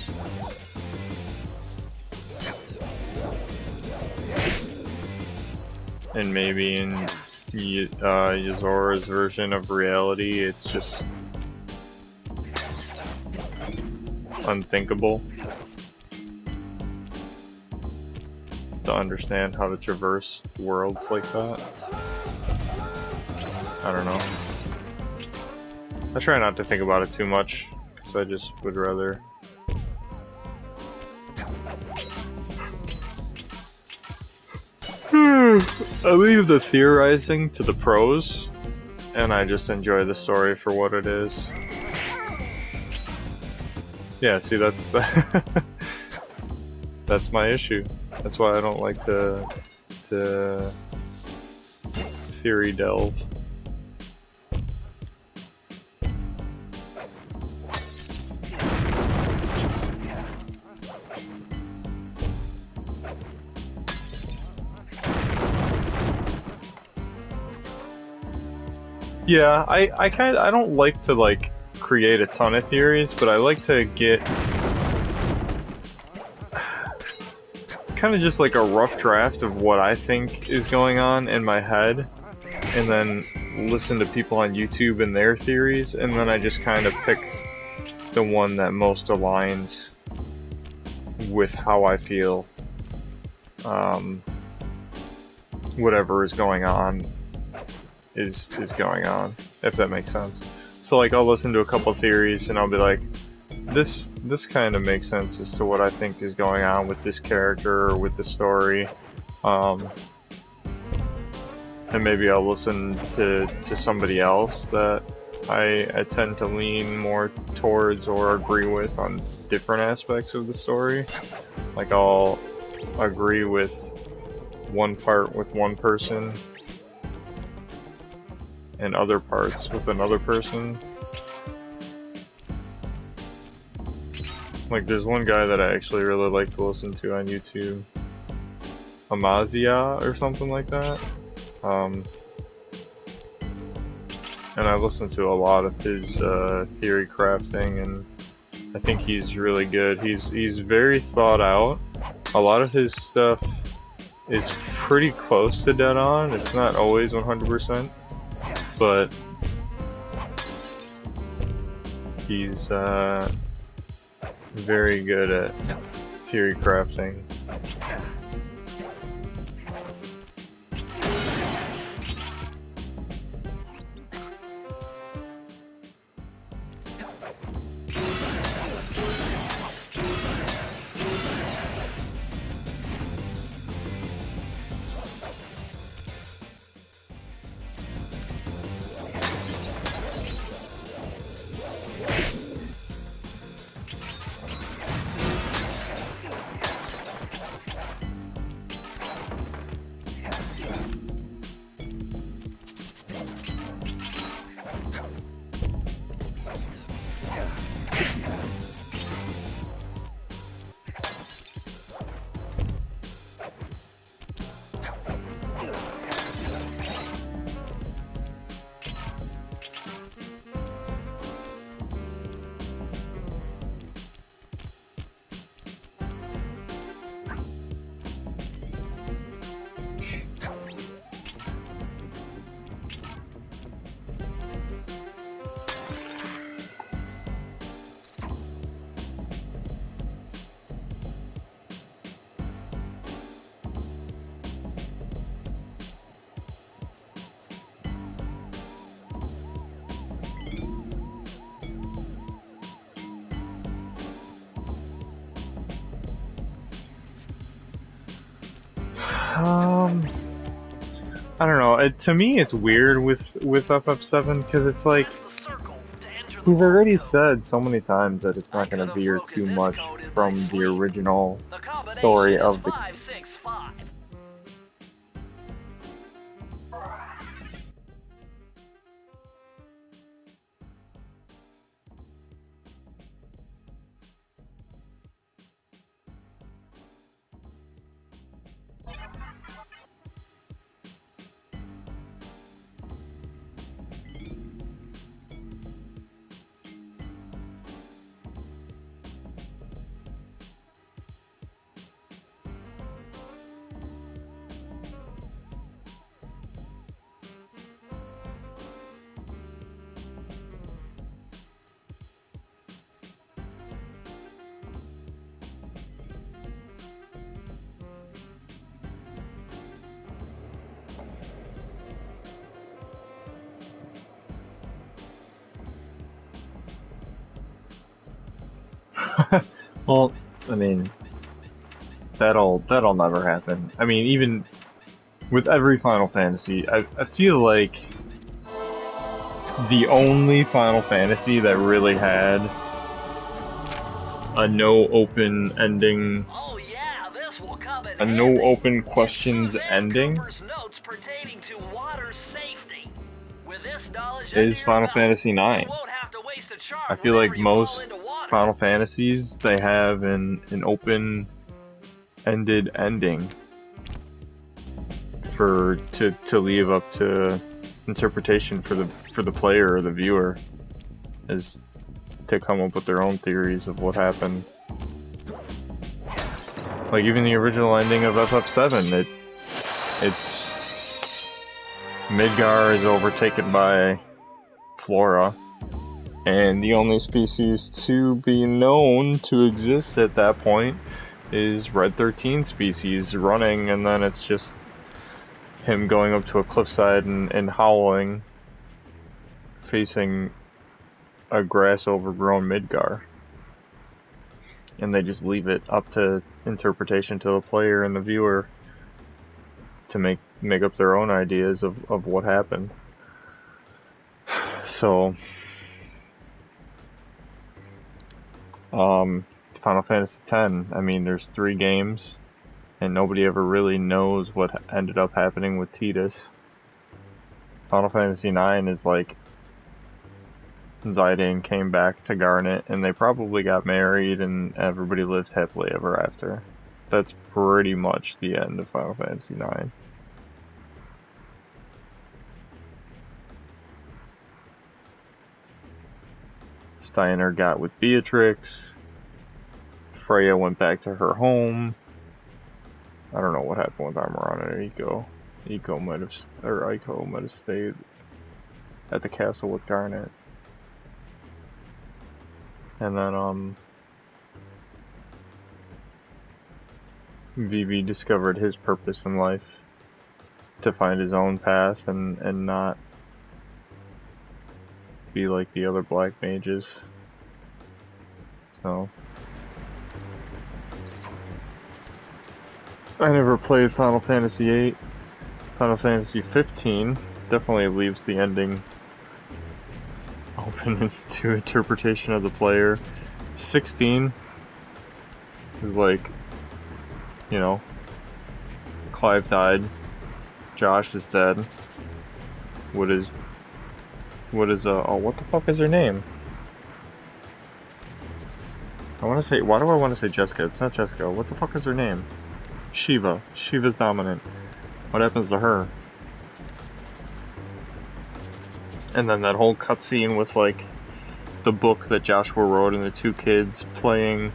And maybe in Yozora's version of reality, it's just unthinkable to understand how to traverse worlds like that. I don't know. I try not to think about it too much, because I just would rather... I leave the theorizing to the pros, and I just enjoy the story for what it is. Yeah, see, that's that's my issue. That's why I don't like to theory delve. Yeah, I don't like to, like, create a ton of theories, but I like to get kind of just like a rough draft of what I think is going on in my head, and then listen to people on YouTube and their theories, and then I just kind of pick the one that most aligns with how I feel. Whatever is going on is going on, if that makes sense. So like I'll listen to a couple theories and I'll be like, this kind of makes sense as to what I think is going on with this character or with the story. And maybe I'll listen to somebody else that I tend to lean more towards or agree with on different aspects of the story. Like I'll agree with one part with one person and other parts with another person. Like there's one guy that I actually really like to listen to on YouTube, Amazia or something like that. And I listen to a lot of his theory crafting, and I think he's really good. He's very thought out. A lot of his stuff is pretty close to dead on. It's not always 100%, but he's very good at theory crafting. I don't know. To me, it's weird with FF7 because it's like he's already said so many times that it's not going to veer too much from the original story of the. Well, I mean, that'll never happen. I mean, even with every Final Fantasy, I feel like the only Final Fantasy that really had a no open ending, a no open questions ending, is Final Fantasy IX. I feel like most Final Fantasies, they have an open-ended ending to leave up to interpretation for the player or the viewer, is to come up with their own theories of what happened. Like even the original ending of FF7, it's Midgar is overtaken by Flora, And the only species to be known to exist at that point is Red 13 species running, and then it's just him going up to a cliffside and howling, facing a grass overgrown Midgar. And they just leave it up to interpretation to the player and the viewer to make up their own ideas of what happened. So Final Fantasy X, I mean, there's 3 games, and nobody ever really knows what ended up happening with Tidus. Final Fantasy IX is like Zidane came back to Garnet, and they probably got married, and everybody lived happily ever after. That's pretty much the end of Final Fantasy IX. Steiner got with Beatrix. Freya went back to her home. I don't know what happened with Armoran and Eiko. Eiko might have stayed at the castle with Garnet. And then Vivi discovered his purpose in life, to find his own path and not be like the other black mages. So I never played Final Fantasy VIII. Final Fantasy 15 definitely leaves the ending open to interpretation of the player. 16 is like, you know, Clive died, Josh is dead. What is what the fuck is her name? Why do I want to say Jessica? It's not Jessica. What the fuck is her name? Shiva. Shiva's dominant. What happens to her? And then that whole cutscene with, like, the book that Joshua wrote and the 2 kids playing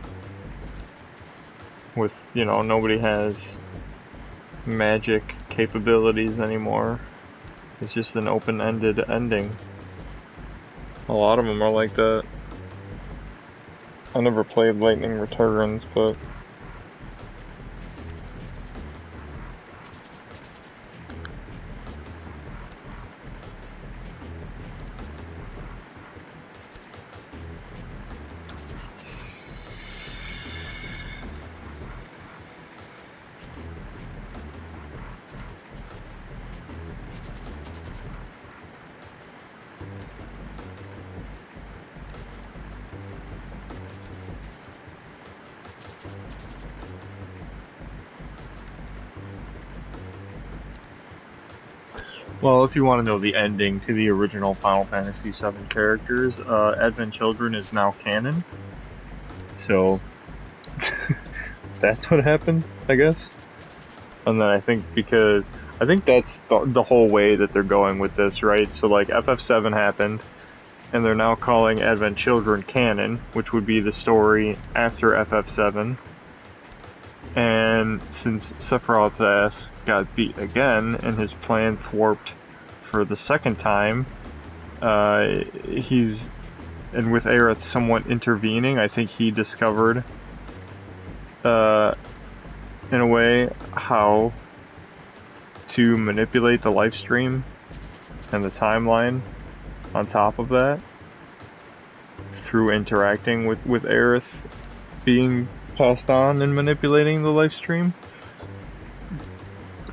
with, you know, nobody has magic capabilities anymore. It's just an open-ended ending. A lot of them are like that. I never played Lightning Returns, but well, if you want to know the ending to the original Final Fantasy VII characters, Advent Children is now canon. So, that's what happened, I guess. And then I think that's the whole way that they're going with this, right? So, like, FF7 happened, and they're now calling Advent Children canon, which would be the story after FF7. And since Sephiroth's ass got beat again, and his plan thwarped for the second time, and with Aerith somewhat intervening, I think he discovered, in a way, how to manipulate the life stream and the timeline on top of that through interacting with Aerith being passed on and manipulating the life stream.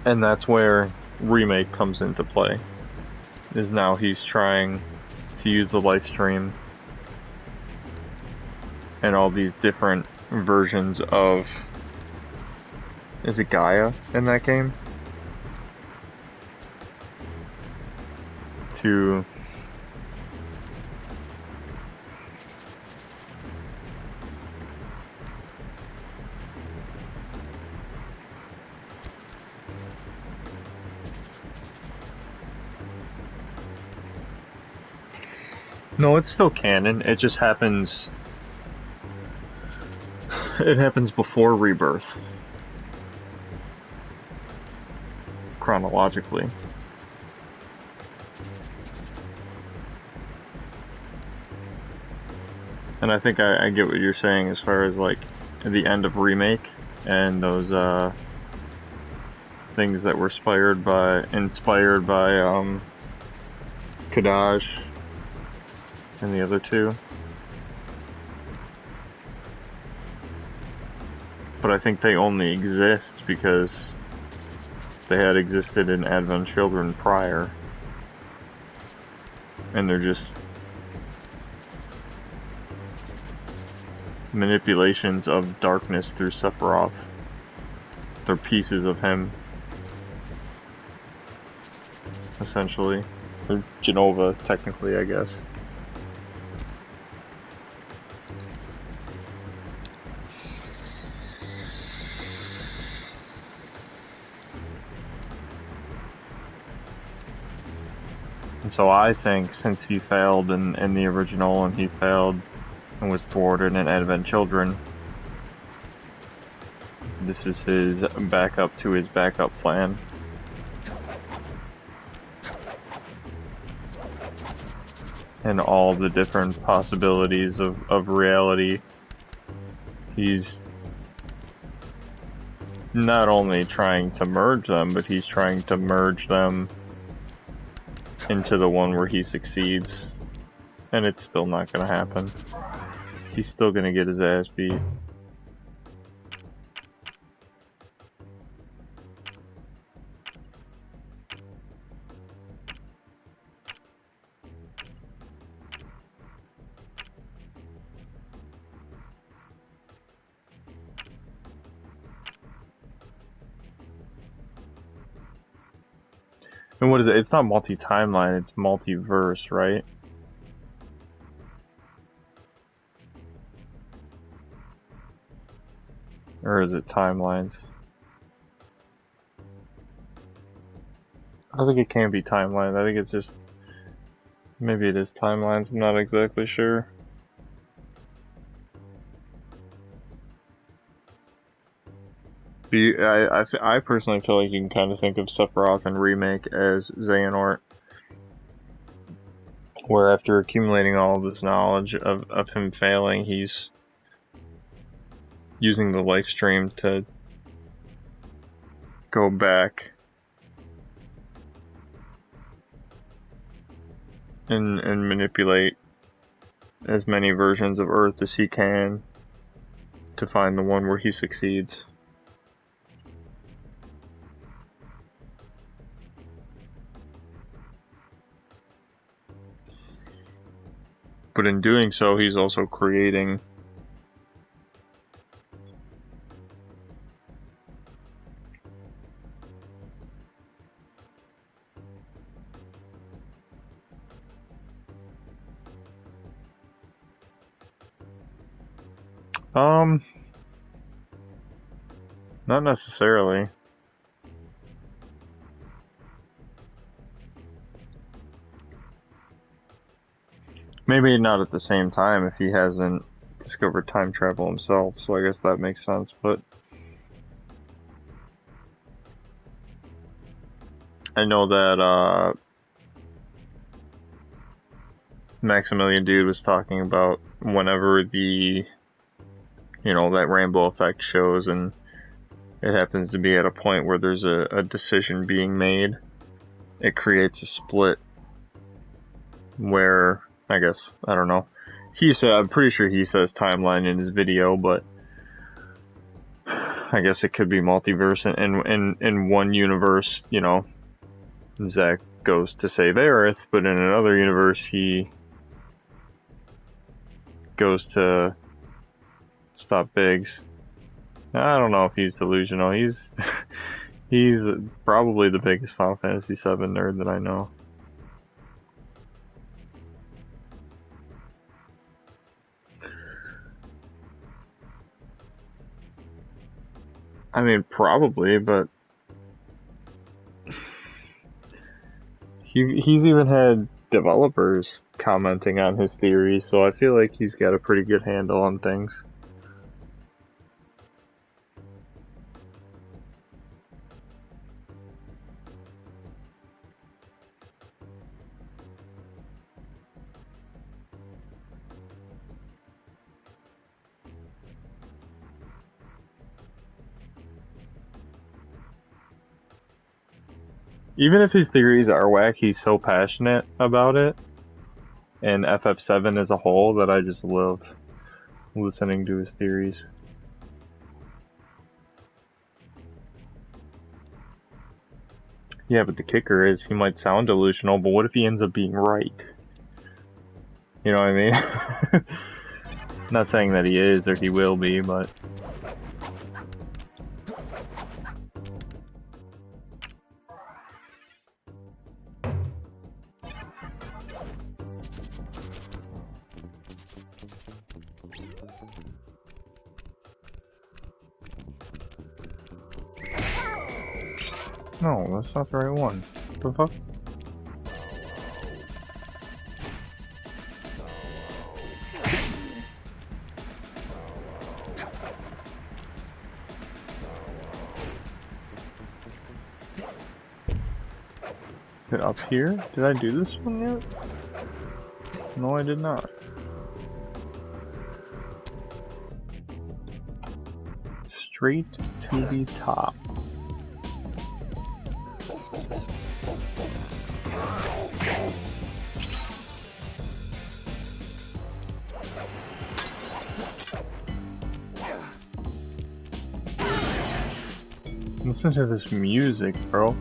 And that's where Remake comes into play. Is now he's trying to use the life stream and all these different versions of... Is it Gaia in that game? To... No, it's still canon. It just happens... It happens before Rebirth. Chronologically. And I think I get what you're saying as far as like the end of Remake and those things that were inspired by Kadaj and the other two. But I think they only exist because they had existed in Advent Children prior. And they're just manipulations of darkness through Sephiroth. They're pieces of him. Essentially. Or Genova, technically, I guess. And so I think since he failed in the original and he failed and was thwarted in Advent Children, this is his backup to his backup plan. And all the different possibilities of reality. He's not only trying to merge them, but he's trying to merge them into the one where he succeeds. And it's still not gonna happen. He's still gonna get his ass beat. And what is it? It's not multi-timeline, it's multiverse, right? Or is it timelines? I don't think it can be timelines. I think it's just... Maybe it is timelines, I'm not exactly sure. I personally feel like you can kind of think of Sephiroth and Remake as Xehanort, where after accumulating all of this knowledge of him failing, he's using the life stream to go back and manipulate as many versions of Earth as he can to find the one where he succeeds. But in doing so, he's also creating not necessarily. Maybe not at the same time if he hasn't discovered time travel himself, so I guess that makes sense, but I know that Maximilian Dude was talking about whenever the, you know, that rainbow effect shows and it happens to be at a point where there's a decision being made, it creates a split where, I guess, I don't know. He said, I'm pretty sure he says timeline in his video, but I guess it could be multiverse. In one universe, you know, Zack goes to save Aerith, but in another universe, he goes to stop Biggs. I don't know if he's delusional. He's probably the biggest Final Fantasy VII nerd that I know. I mean, probably, but he's even had developers commenting on his theories, so I feel like he's got a pretty good handle on things. Even if his theories are whack, he's so passionate about it, and FF7 as a whole, that I just love listening to his theories. Yeah, but the kicker is he might sound delusional, but what if he ends up being right? You know what I mean? Not saying that he is or he will be, but... No, that's not the right one. What the fuck? Is it up here? Did I do this one yet? No, I did not. Straight to the top. Listen to this music, bro.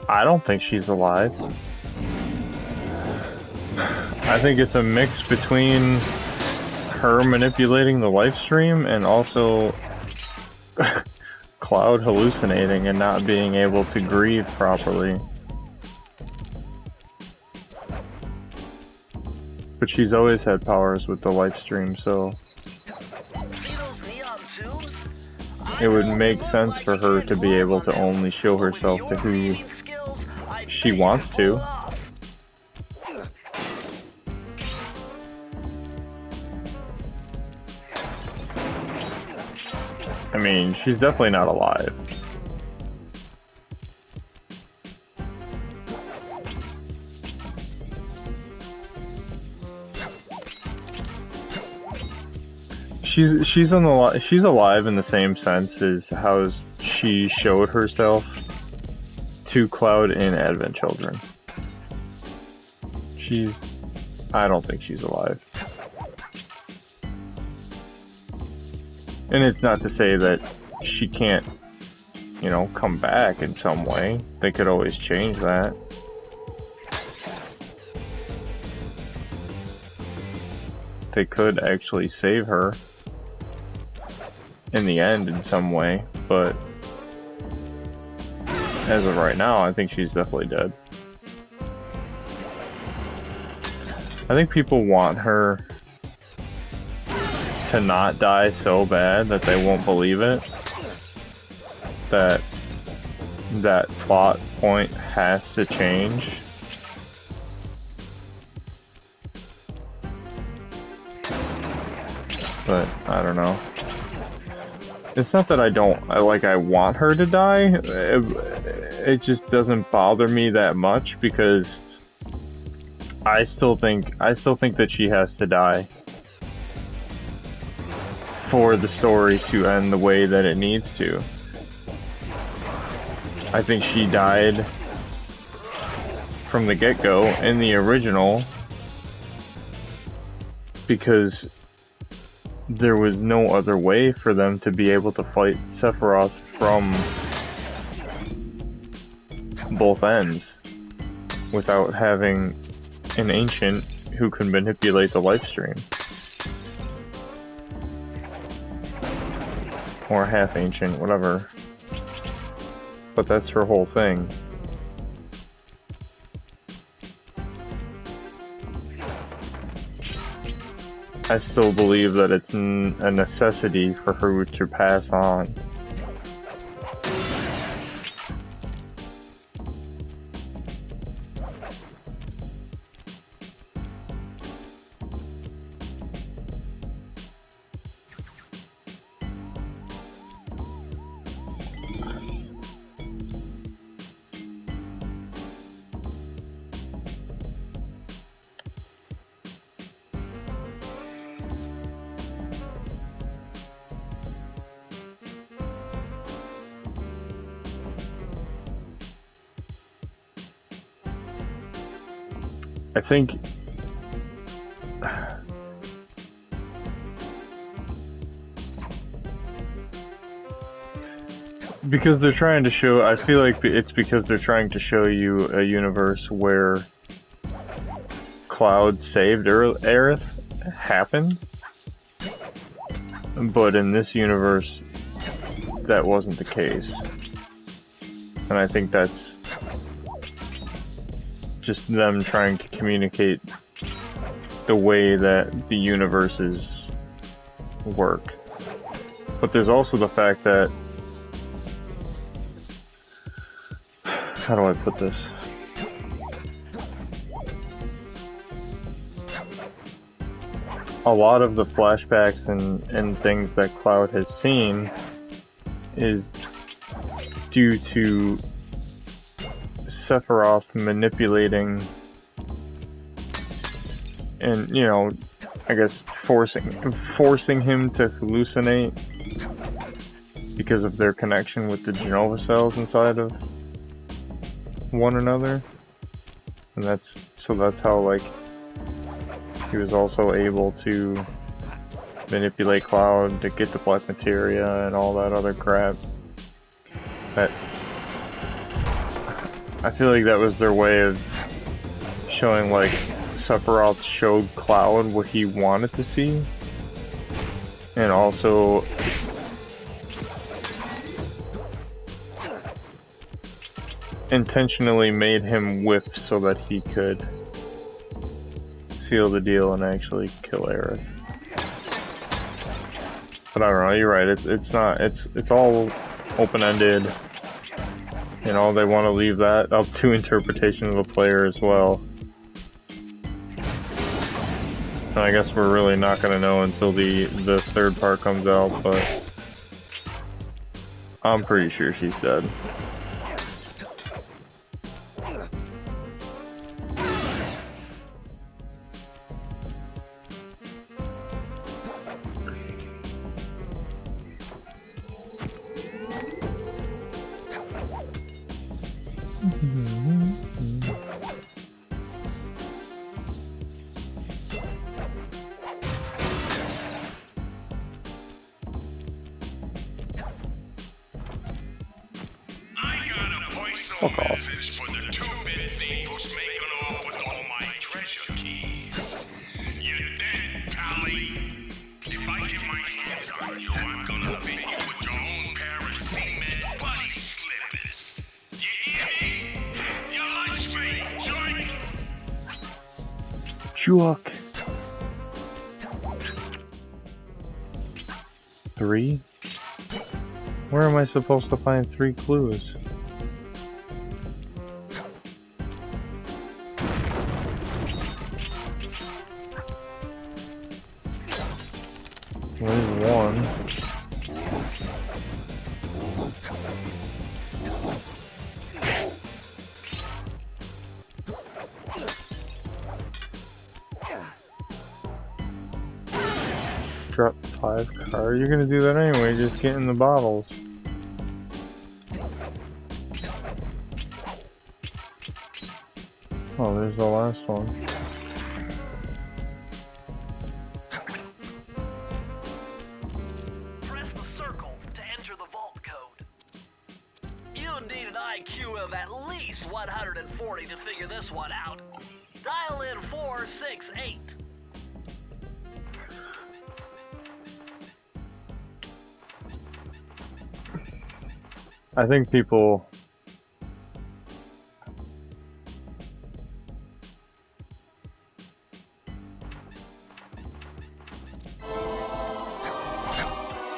I don't think she's alive. I think it's a mix between her manipulating the live stream and also Cloud hallucinating and not being able to grieve properly. But she's always had powers with the live stream, so it would make sense for her to be able to only show herself to who she wants to. I mean, she's definitely not alive. She's alive in the same sense as how she showed herself to Cloud in Advent Children. I don't think she's alive. And it's not to say that she can't, you know, come back in some way. They could always change that. They could actually save her in the end in some way, but as of right now, I think she's definitely dead. I think people want her to not die so bad that they won't believe it. That plot point has to change. But I don't know. It's not that I want her to die. It just doesn't bother me that much because I still think that she has to die for the story to end the way that it needs to. I think she died from the get-go in the original because there was no other way for them to be able to fight Sephiroth from both ends without having an ancient who can manipulate the live stream. Or half ancient, whatever. But that's her whole thing. I still believe that it's a necessity for her to pass on. I think because they're trying to show, I feel like it's because they're trying to show you a universe where Cloud saved Aerith happened, but in this universe that wasn't the case. And I think that's just them trying to communicate the way that the universes work. But there's also the fact that, how do I put this? A lot of the flashbacks and things that Cloud has seen is due to Sephiroth manipulating and, you know, I guess forcing him to hallucinate because of their connection with the Genova cells inside of one another. And that's how, like, he was also able to manipulate Cloud to get the black materia and all that other crap. That I feel like that was their way of showing, like, Sephiroth showed Cloud what he wanted to see, and also intentionally made him whiff so that he could seal the deal and actually kill Aerith. But I don't know, you're right, it's all open-ended. You know, they want to leave that up to interpretation of the player as well. And I guess we're really not going to know until the third part comes out, but I'm pretty sure she's dead. Fuck off. For the 2-minute thing who's making off with all my treasure keys. You dead, Pally. If I get my hands on you, I'm gonna fit you with your own pair of cement buddy slippers. You hear me? Your lunch mate, joint. Juok. 3? Where am I supposed to find 3 clues? There's 1. Drop 5 card. You're gonna do that anyway, just get in the bottles. Oh, there's the last one. Press the circle to enter the vault code. You need an IQ of at least 140 to figure this one out. Dial in 468. I think people...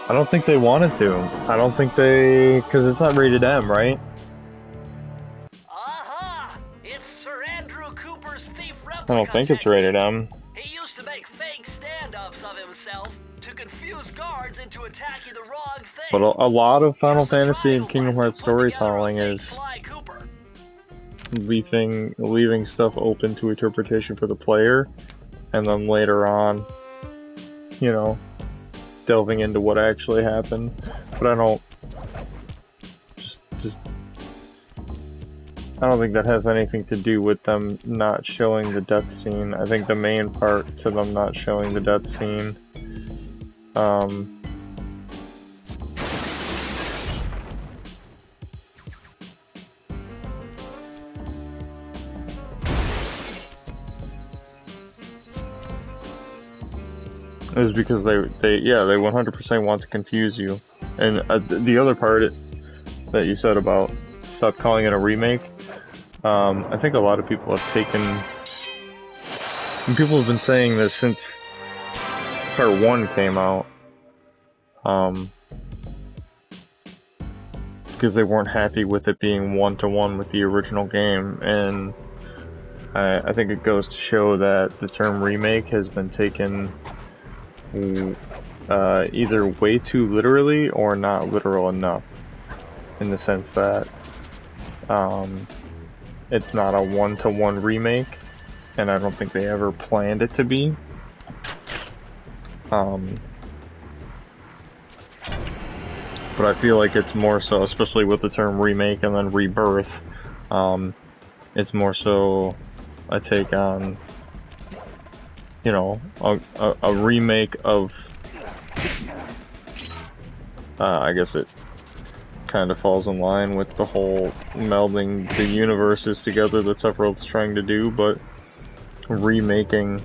I don't think they wanted to. I don't think they... because it's not rated M, right? Aha! It's Sir Andrew Cooper's thief replica. I don't think it's rated M. He used to make fake stand-ups of himself to confuse guards into attacking the wrong thing. But a lot of Final Here's the Fantasy trial and Kingdom one Hearts to put together a storytelling fake is Sly Cooper. leaving stuff open to interpretation for the player, and then later on, you know, delving into what actually happened. But I don't... Just I don't think that has anything to do with them not showing the death scene. I think the main part to them not showing the death scene, is because they 100% want to confuse you. And the other part that you said about stop calling it a remake, I think a lot of people have taken, and people have been saying this since part 1 came out, because they weren't happy with it being one-to-one with the original game, and I think it goes to show that the term remake has been taken either way too literally or not literal enough, in the sense that it's not a one-to-one remake, and I don't think they ever planned it to be. But I feel like it's more so, especially with the term remake and then rebirth, it's more so a take on, you know, a remake of, I guess it kind of falls in line with the whole melding the universes together that Sephiroth's trying to do, but remaking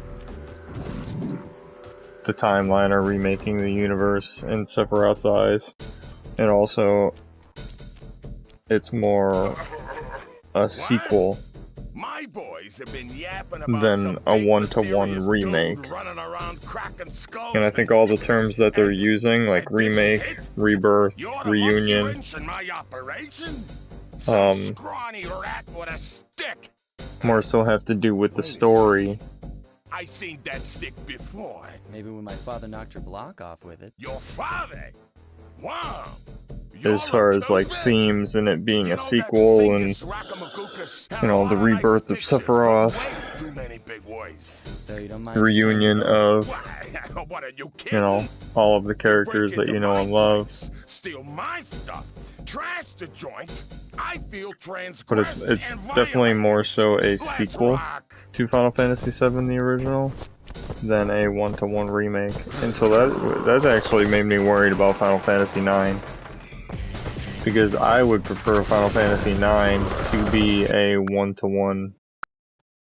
the timeline or remaking the universe in Sephiroth's eyes. And also, it's more a sequel My boys have been yapping than about a one-to-one remake. And I think all the terms that they're using, like remake, rebirth, reunion, more so have to do with the story. I seen that stick before. Maybe when my father knocked your block off with it. Your father? Wow. As far as like themes and it being a sequel and, you know, the rebirth of Sephiroth, So you don't mind the reunion of, you know, all of the characters that you know and love. Steal my stuff, trash the joint. I feel But it's definitely more so a sequel to Final Fantasy VII, the original, than a one-to-one remake. And so that actually made me worried about Final Fantasy IX, because I would prefer Final Fantasy IX to be a one-to-one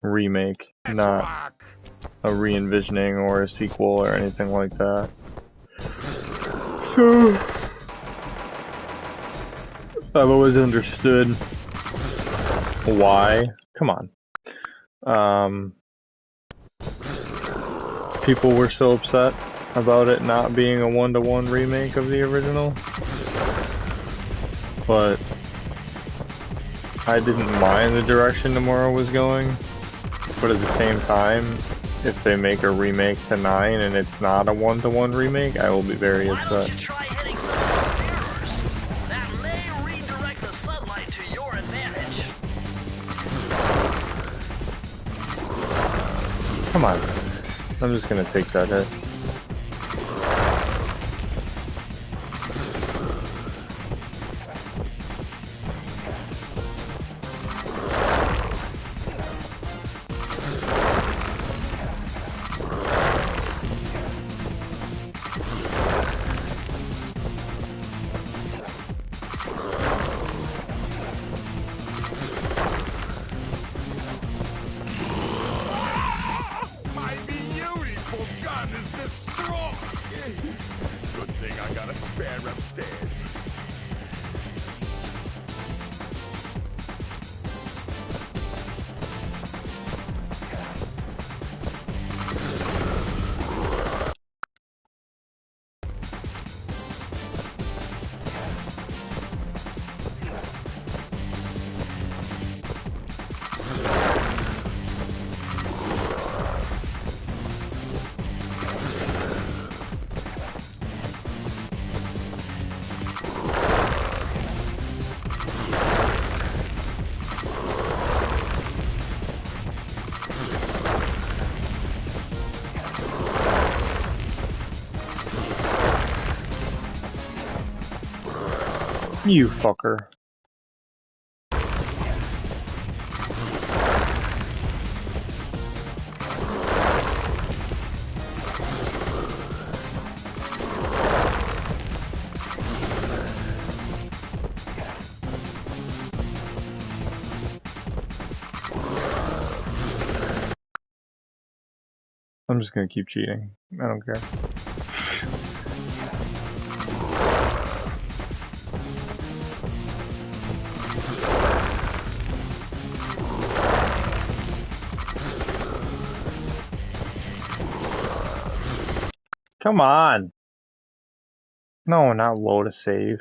remake, not a re-envisioning or a sequel or anything like that. So I've always understood why. Come on. People were so upset about it not being a one-to-one remake of the original. But I didn't mind the direction Nomura was going. But at the same time, if they make a remake to 9 and it's not a one-to-one remake, I will be very upset. Why don't you try hitting some of those mirrors? That may redirect the sunlight to your advantage. Come on. I'm just gonna take that hit. Good thing I got a spare upstairs. You fucker. I'm just gonna keep cheating. I don't care. Come on! No, not low to save.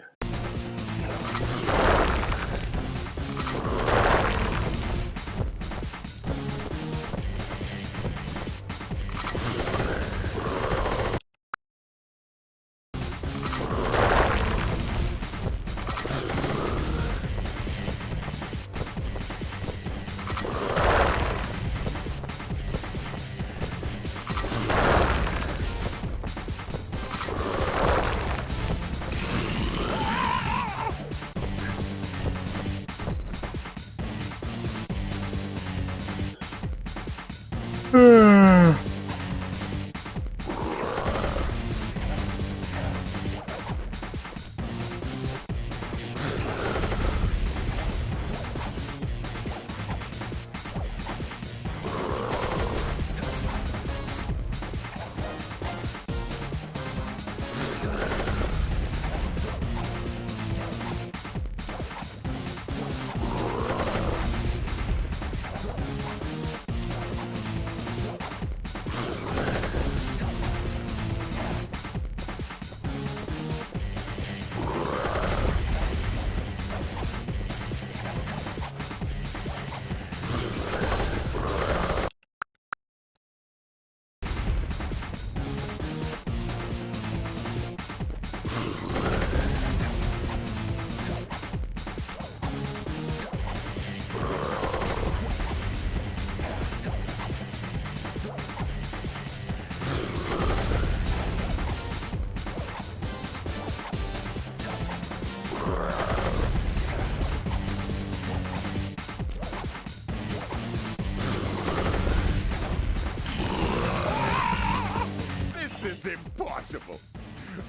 This is impossible.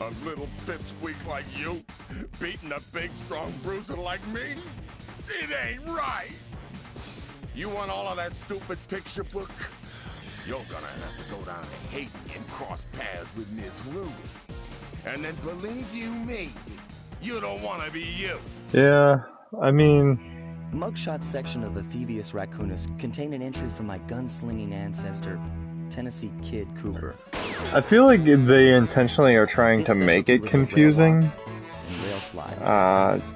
A little pipsqueak like you beating a big, strong bruiser like me? It ain't right. You want all of that stupid picture book? You're gonna have to go down to Haiti and cross paths with Miss Ruby. And then believe you me, you don't want to be you. Yeah, I mean... Mugshot section of the Thievius Raccoonus contain an entry from my gunslinging ancestor, Tennessee Kid Cooper. I feel like they intentionally are trying to make it confusing.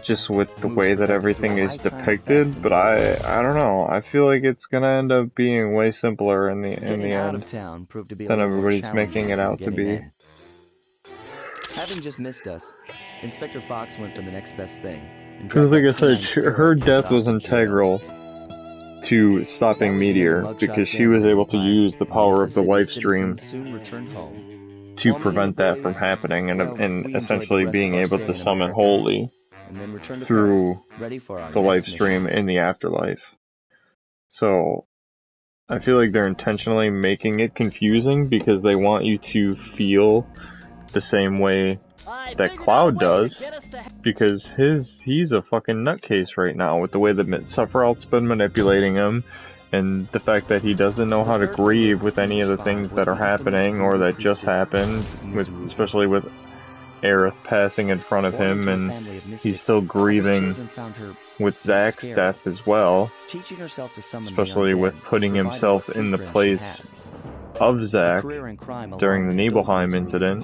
Just with the way that everything is depicted, but I don't know. I feel like it's gonna end up being way simpler in the end than everybody's making it out to be. Having just missed us, Inspector Fox went for the next best thing. Because like I said, her death was integral to stopping Meteor, because she was able to use the power of the live stream to prevent that from happening, and essentially being able to summon Holy through the live stream in the afterlife. So I feel like they're intentionally making it confusing because they want you to feel the same way that Cloud does, because he's a fucking nutcase right now with the way that Sephiroth's been manipulating him, and the fact that he doesn't know how to grieve with any of the things that are happening or that just happened, especially with Aerith passing in front of him, and he's still grieving with Zack's death as well, especially with putting himself in the place of Zack during the Nibelheim incident.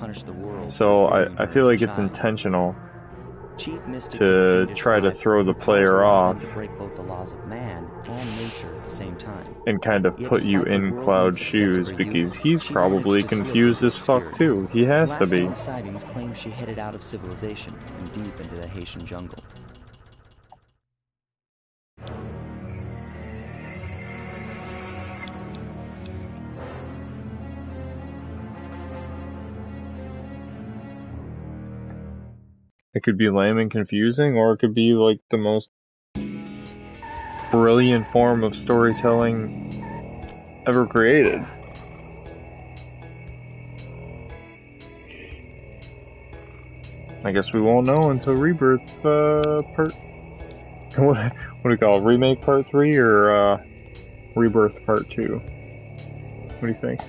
So I feel like it's intentional to try to throw the player off and kind of put you in Cloud's shoes, because he's probably confused as fuck too. He has to be. Sightings claim she headed out of civilization and deep into the Haitian jungle. It could be lame and confusing, or it could be like the most brilliant form of storytelling ever created. I guess we won't know until Rebirth part... What do we call it? Remake part 3 or Rebirth part 2? What do you think?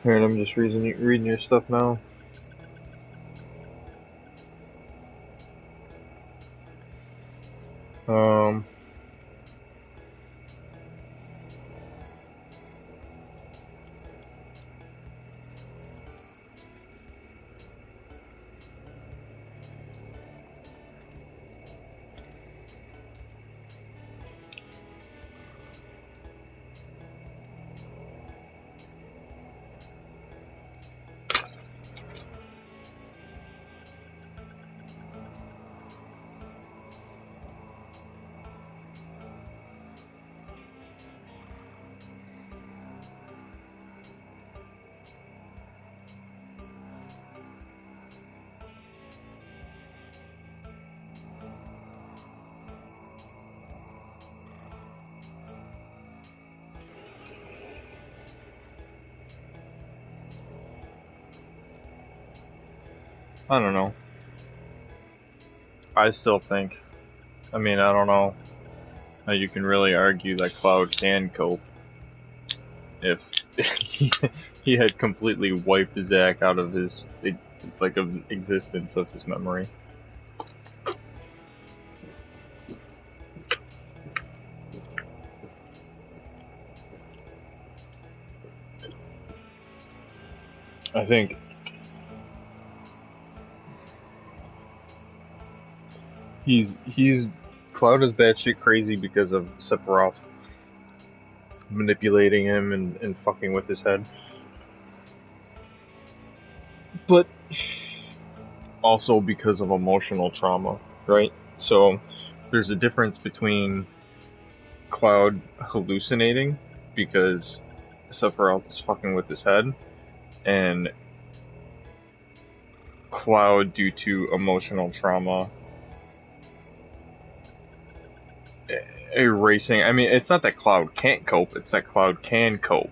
Here, and I'm just reading your stuff now. I don't know. I still think, I mean, I don't know how you can really argue that Cloud can cope if he had completely wiped Zack out of his, like, of existence of his memory. I think he's Cloud is batshit crazy because of Sephiroth manipulating him and fucking with his head. But also because of emotional trauma, right? So there's a difference between Cloud hallucinating because Sephiroth is fucking with his head, and Cloud due to emotional trauma erasing. I mean, it's not that Cloud can't cope, it's that Cloud can cope.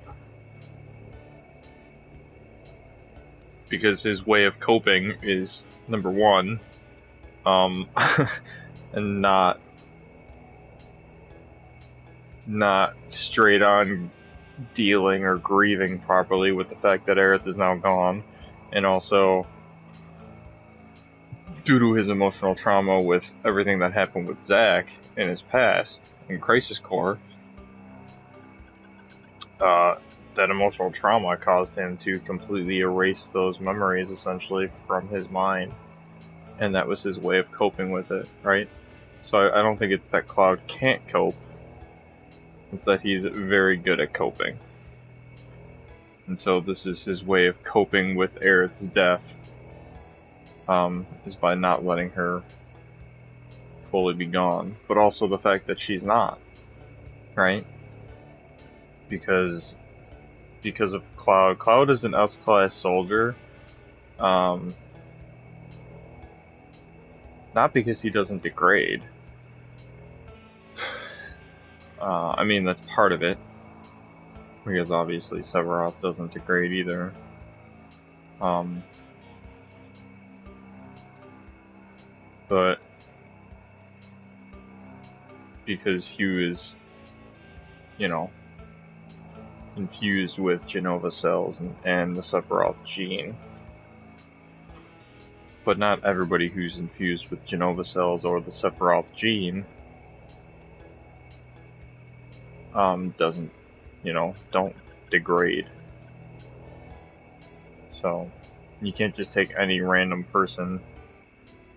Because his way of coping is, number one, and not straight on dealing or grieving properly with the fact that Aerith is now gone, and also due to his emotional trauma with everything that happened with Zack in his past in Crisis Core, that emotional trauma caused him to completely erase those memories essentially from his mind, and that was his way of coping with it, right? So I don't think it's that Cloud can't cope, it's that he's very good at coping. And so this is his way of coping with Aerith's death, is by not letting her fully be gone. But also the fact that she's not, right? Because of Cloud. Cloud is an S-class soldier, not because he doesn't degrade. I mean, that's part of it, because obviously Sephiroth doesn't degrade either. But because Hugh is, you know, infused with Genova cells and the Sephiroth gene. But not everybody who's infused with Genova cells or the Sephiroth gene doesn't, don't degrade. So you can't just take any random person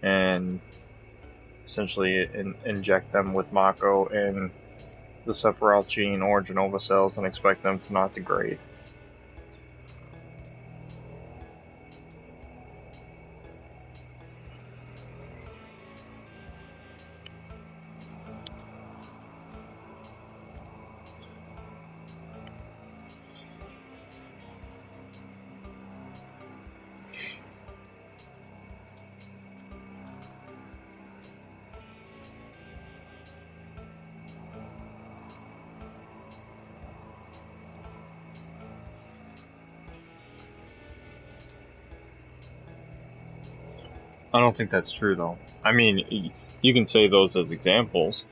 and essentially inject them with Mako and the Sephiroth gene or Genova cells and expect them to not degrade. I don't think that's true, though. I mean, you can say those as examples,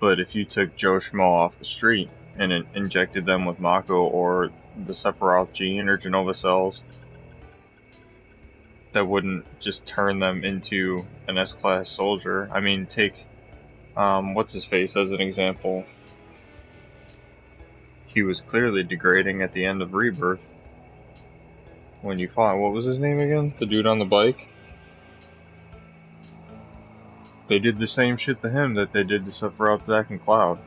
but if you took Joe Schmo off the street and injected them with Mako or the Sephiroth gene or Genova cells, that wouldn't just turn them into an S-class soldier. I mean, take, what's his face as an example. He was clearly degrading at the end of Rebirth. When you fought, what was his name again? The dude on the bike? They did the same shit to him that they did to Sephiroth, Zack, and Cloud.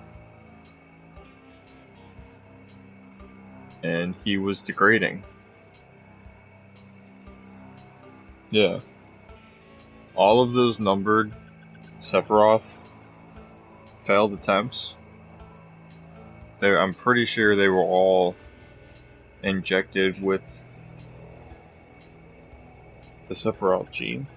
And he was degrading. Yeah. All of those numbered Sephiroth failed attempts, I'm pretty sure they were all injected with the Sephiroth gene.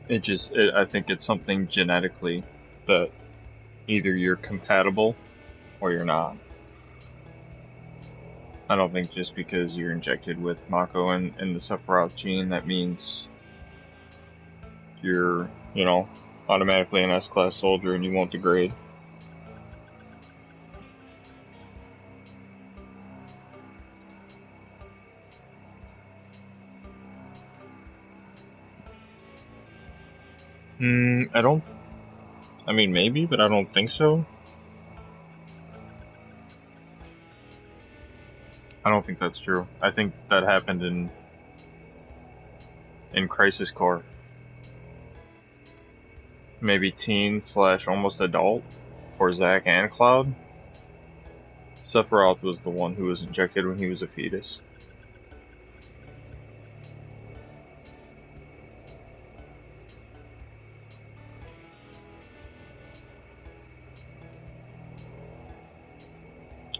I think it's something genetically that either you're compatible or you're not. I don't think just because you're injected with Mako and the Sephiroth gene, that means you're, automatically an S-class soldier and you won't degrade. I mean, maybe, but I don't think so. I don't think that's true. I think that happened in Crisis Core. Maybe teen / almost adult for Zack and Cloud. Sephiroth was the one who was injected when he was a fetus.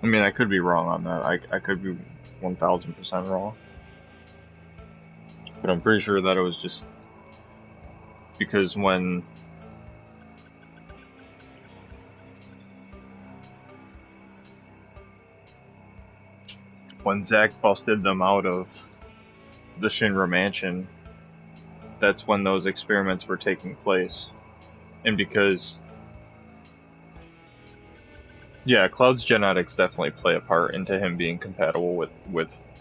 I mean, I could be wrong on that. I could be 1000% wrong. But I'm pretty sure that it was just because when Zack busted them out of the Shinra mansion, that's when those experiments were taking place. And because yeah, Cloud's genetics definitely play a part into him being compatible with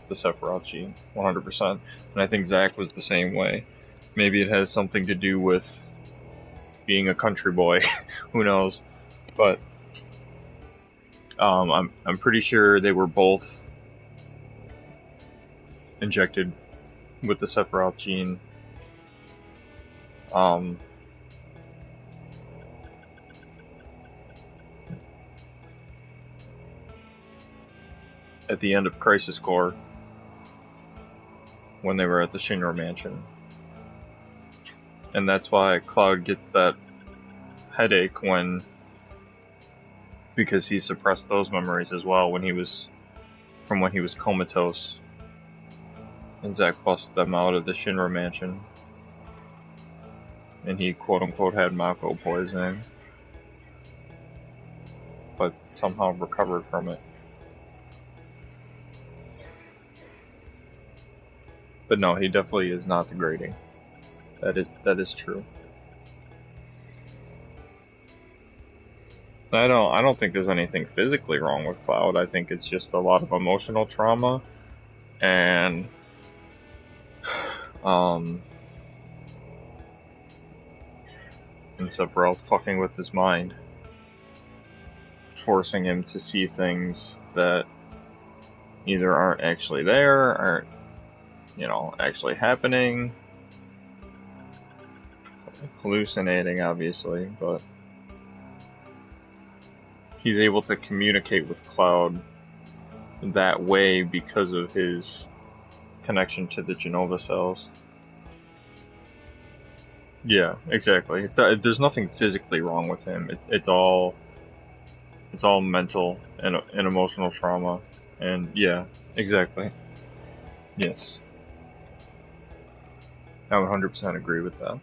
the Sephiroth gene, 100%. And I think Zack was the same way. Maybe it has something to do with being a country boy, who knows? But I'm pretty sure they were both injected with the Sephiroth gene. At the end of Crisis Core, when they were at the Shinra mansion. And that's why Cloud gets that headache because he suppressed those memories as well when he was comatose. And Zack busted them out of the Shinra mansion. And he quote-unquote had Mako poisoning. But somehow recovered from it. But no, he definitely is not degrading. That is true. I don't think there's anything physically wrong with Cloud. I think it's just a lot of emotional trauma and Sephiroth fucking with his mind, forcing him to see things that either aren't actually there, aren't actually happening. Hallucinating, obviously, but he's able to communicate with Cloud that way because of his connection to the Genova cells. Yeah, exactly. There's nothing physically wrong with him. It's all mental and emotional trauma. And yeah, exactly. Yes. I 100% agree with that.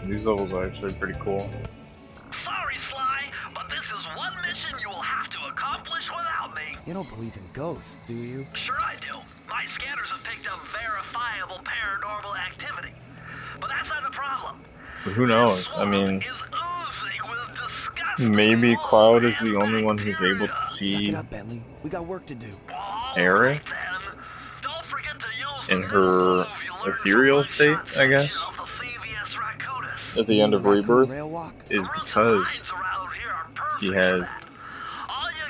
These levels are actually pretty cool. Sorry, Sly, but this is one mission you will have to accomplish without me. You don't believe in ghosts, do you? Sure I do. My scanners have picked up verifiable paranormal activity. But that's not the problem. But who knows? I mean, maybe Cloud is the only one who's able to Suck see it up, Bentley. We got work to do. Eric in her ethereal state, I guess, at the end of Rebirth, is because he has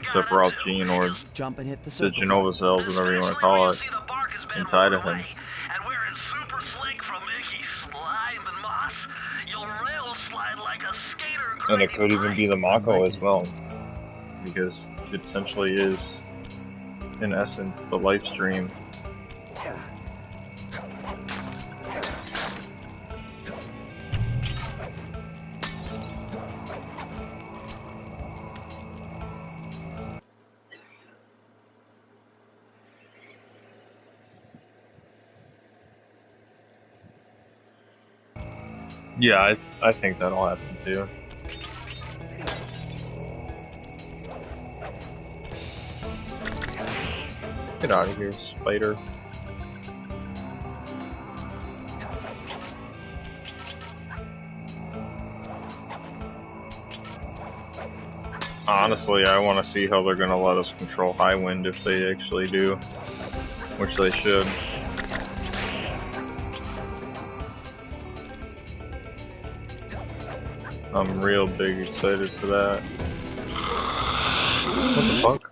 Sephiroth gene, or Jump and hit the the circle. Genova cells, whatever you want to call it, inside of him. And wearing super slick from icky slime and moss, you'll rail slide like a skater. And it could even be the Mako as well, because it essentially is, in essence, the life stream. Yeah, I think that'll happen too. Get out of here, spider. Honestly, I want to see how they're going to let us control High Wind if they actually do, which they should. I'm real big excited for that. What the fuck?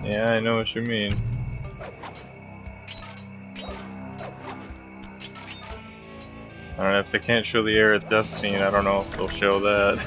Yeah, I know what you mean. I don't know if they can't show the Aerith death scene, I don't know if they'll show that.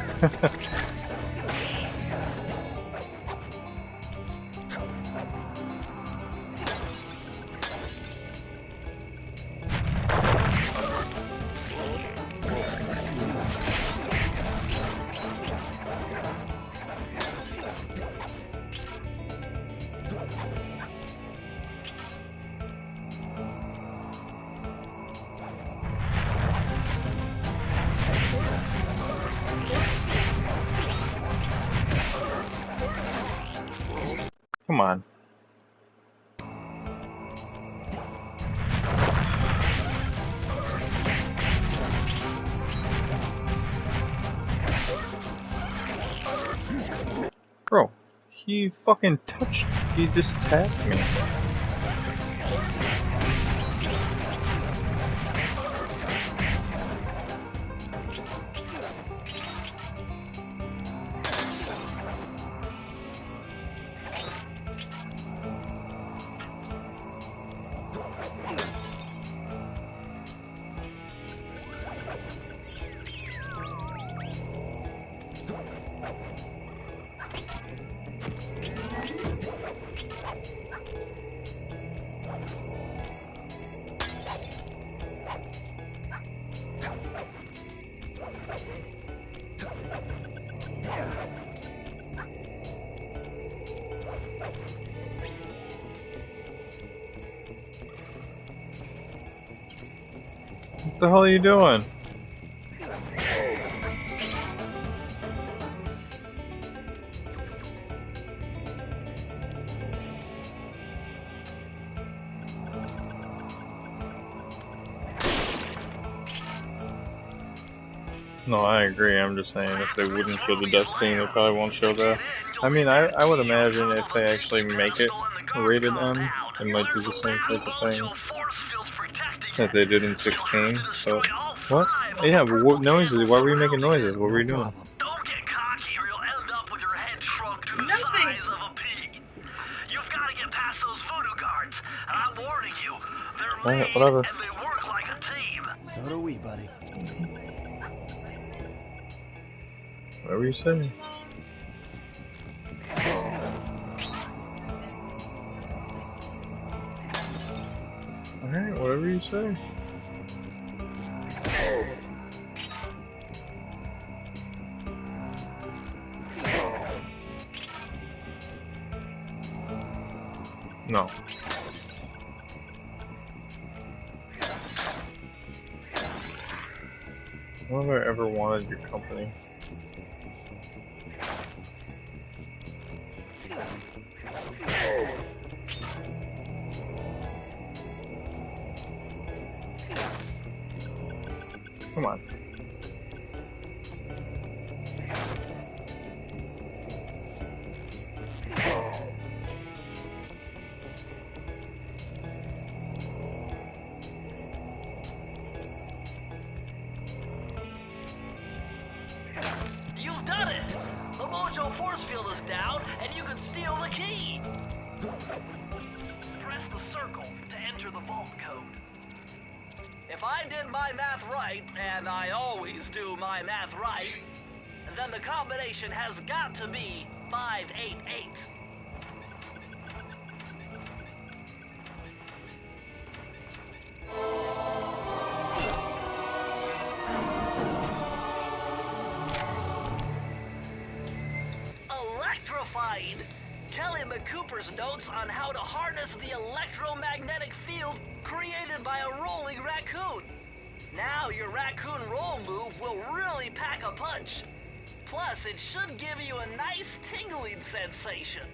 Come on. Bro, he fucking touched, he just attacked me. What the hell are you doing? No, I agree. I'm just saying if they wouldn't show the death scene, they probably won't show that. I mean, I would imagine if they actually make it rated M, it might do the same type of thing that they did in 16. But what? Yeah, but what noises? Why were you making noises? What were you doing? Don't get cocky or you'll end up with your head shrunk to the size of a pea. You've got to get past those voodoo guards. And I'm warning you, they're mean Whatever. and they work like a team. So do we, buddy. Whatever you say. Alright, whatever you say. No. When have I ever wanted your company? Come on. You've done it! The Mojo force field is down, and you can steal the key! Press the circle to enter the vault code. If I did my math right, and I always do my math right, then the combination has got to be 588. Electrified! Kelly McCooper's notes on how to harness the electromagnetic field created by a rolling raccoon. Now your raccoon roll move will really pack a punch. Plus, it should give you a nice tingling sensation.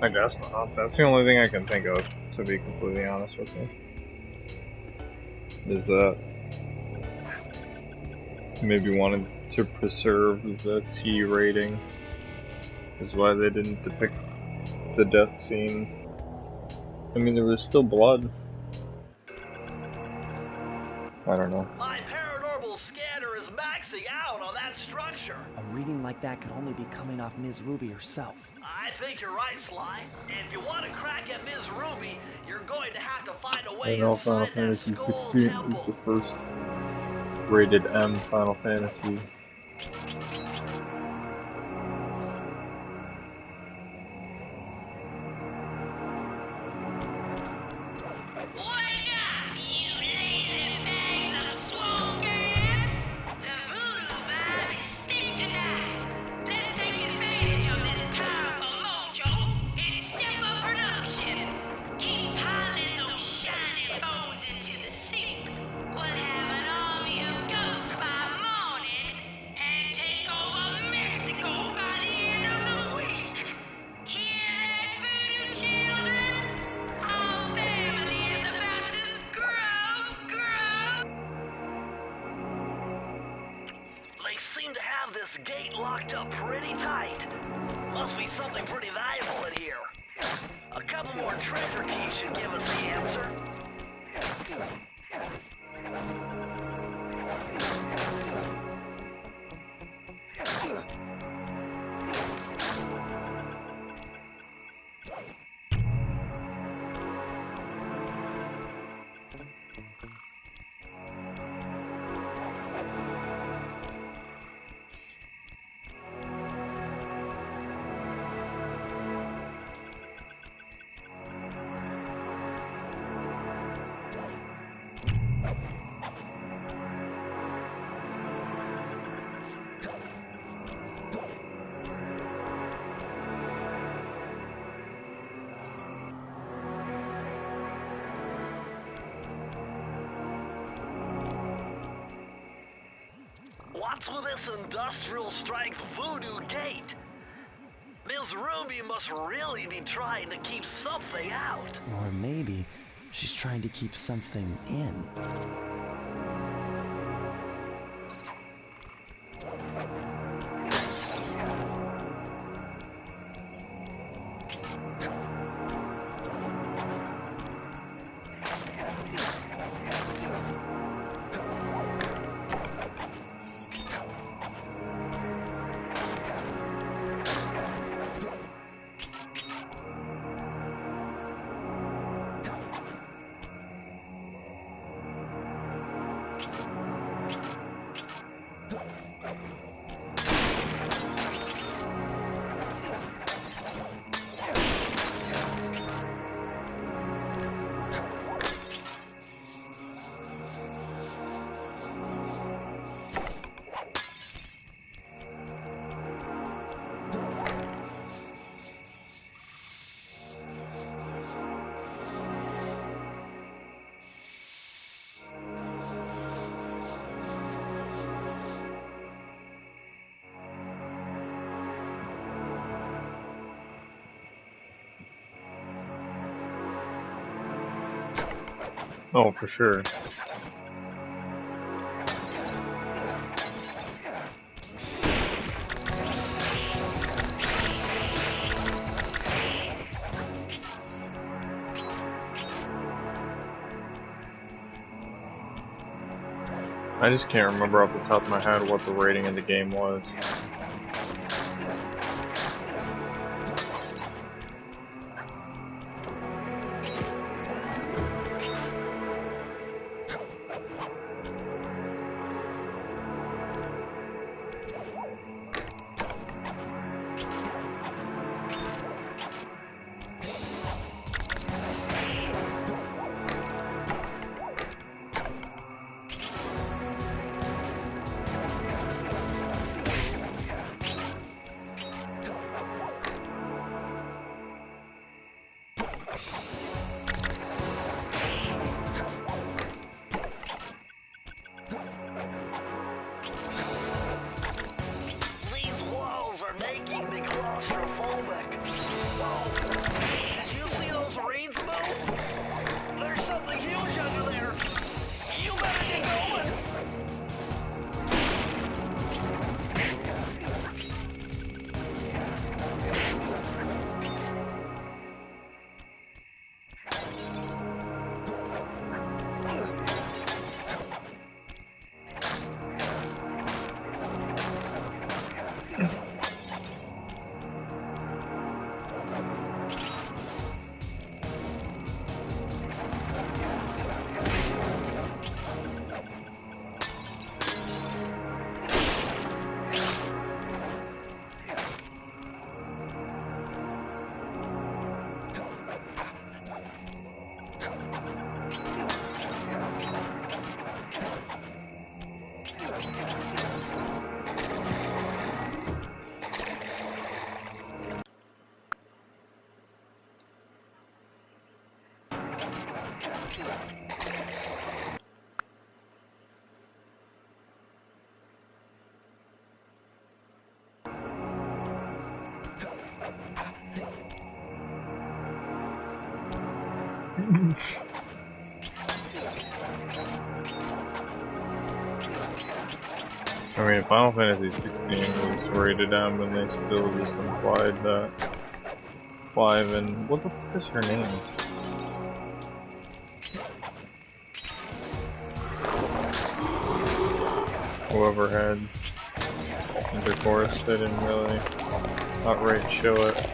I guess not. That's the only thing I can think of, to be completely honest with you. Is that maybe wanted to preserve the T rating, is why they didn't depict the death scene. I mean, there was still blood. I don't know. My paranormal scanner is maxing out on that structure. A reading like that could only be coming off Ms. Ruby herself. I think you're right, Sly. If you want to crack at Ms. Ruby, you're going to have to find a way And all Final inside that Fantasy skull 16 is temple. the first rated M Final Fantasy. They seem to have this gate locked up pretty tight. Must be something pretty valuable in here. A couple more treasure keys should give us the answer. What's with this industrial strength voodoo gate? Miss Ruby must really be trying to keep something out. Or maybe she's trying to keep something in. Oh, for sure. I just can't remember off the top of my head what the rating of the game was. I mean, Final Fantasy 16 was rated M, and they still just implied that 5, and what the fuck is her name? Whoever had intercourse, they didn't really outright show it.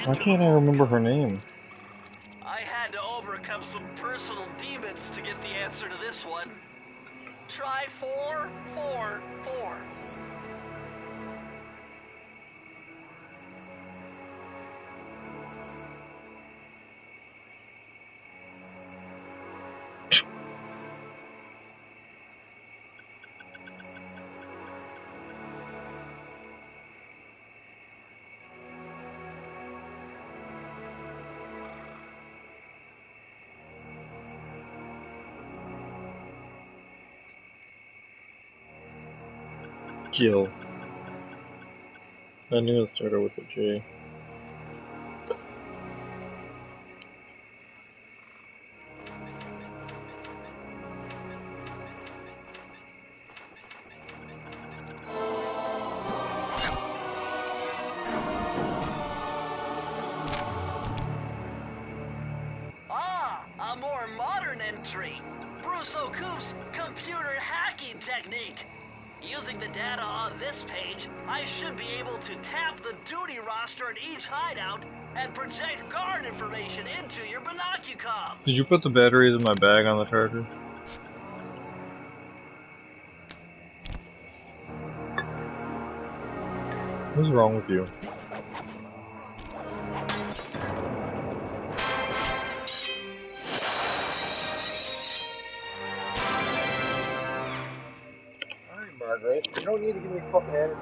Why can't I remember her name? I had to overcome some personal demons to get the answer to this one. Try 4, 4, 4. Jill. I knew it started with a J. Ah, a more modern entry. Bruce O'Coop's computer hacking technique. Using the data on this page, I should be able to tap the duty roster at each hideout and project guard information into your binocucom. Did you put the batteries in my bag on the charger? What's wrong with you? Alright, Margaret. You don't need to give me fucking attitude.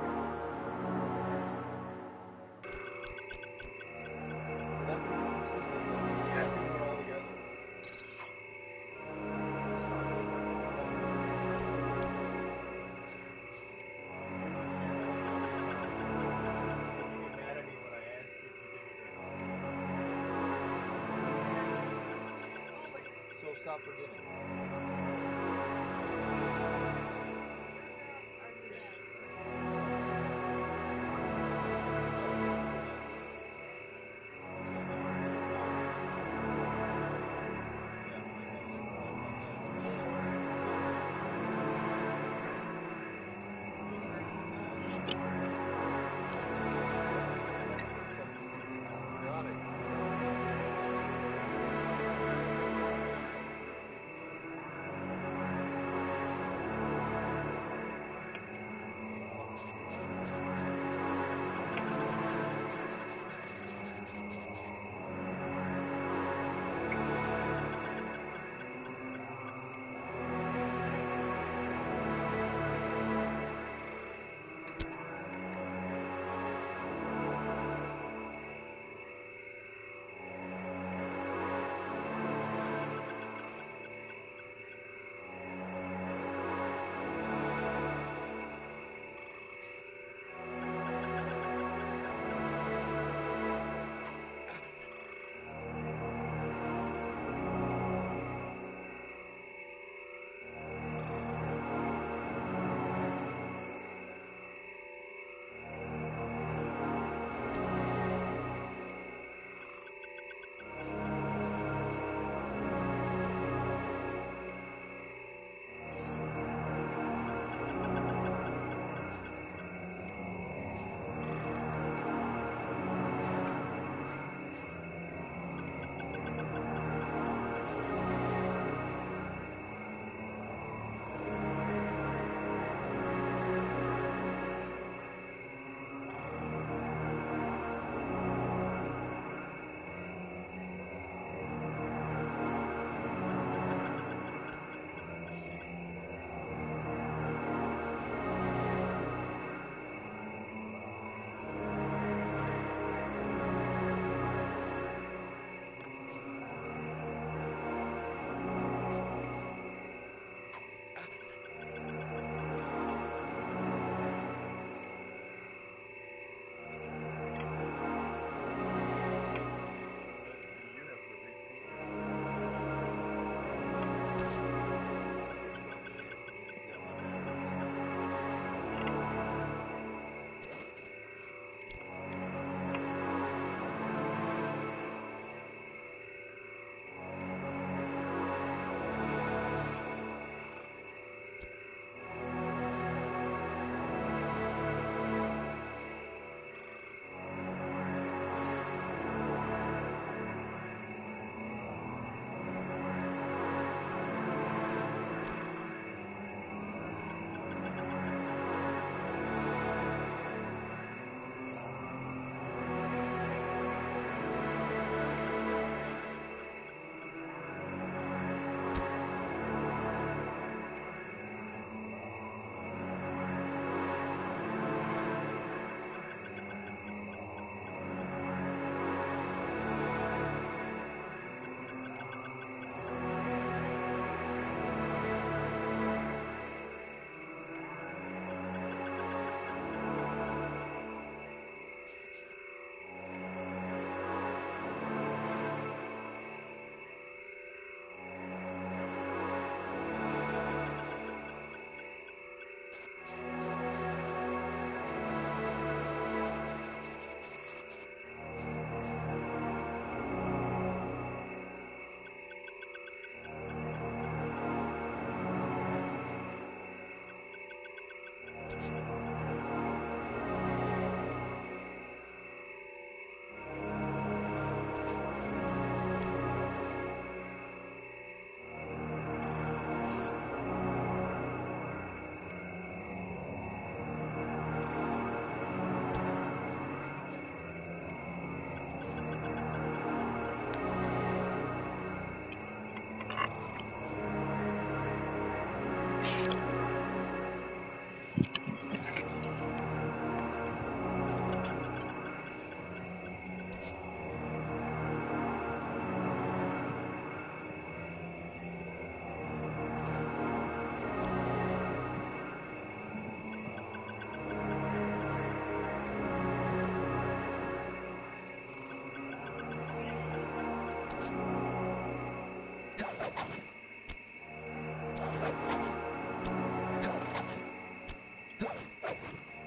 Stop forgetting.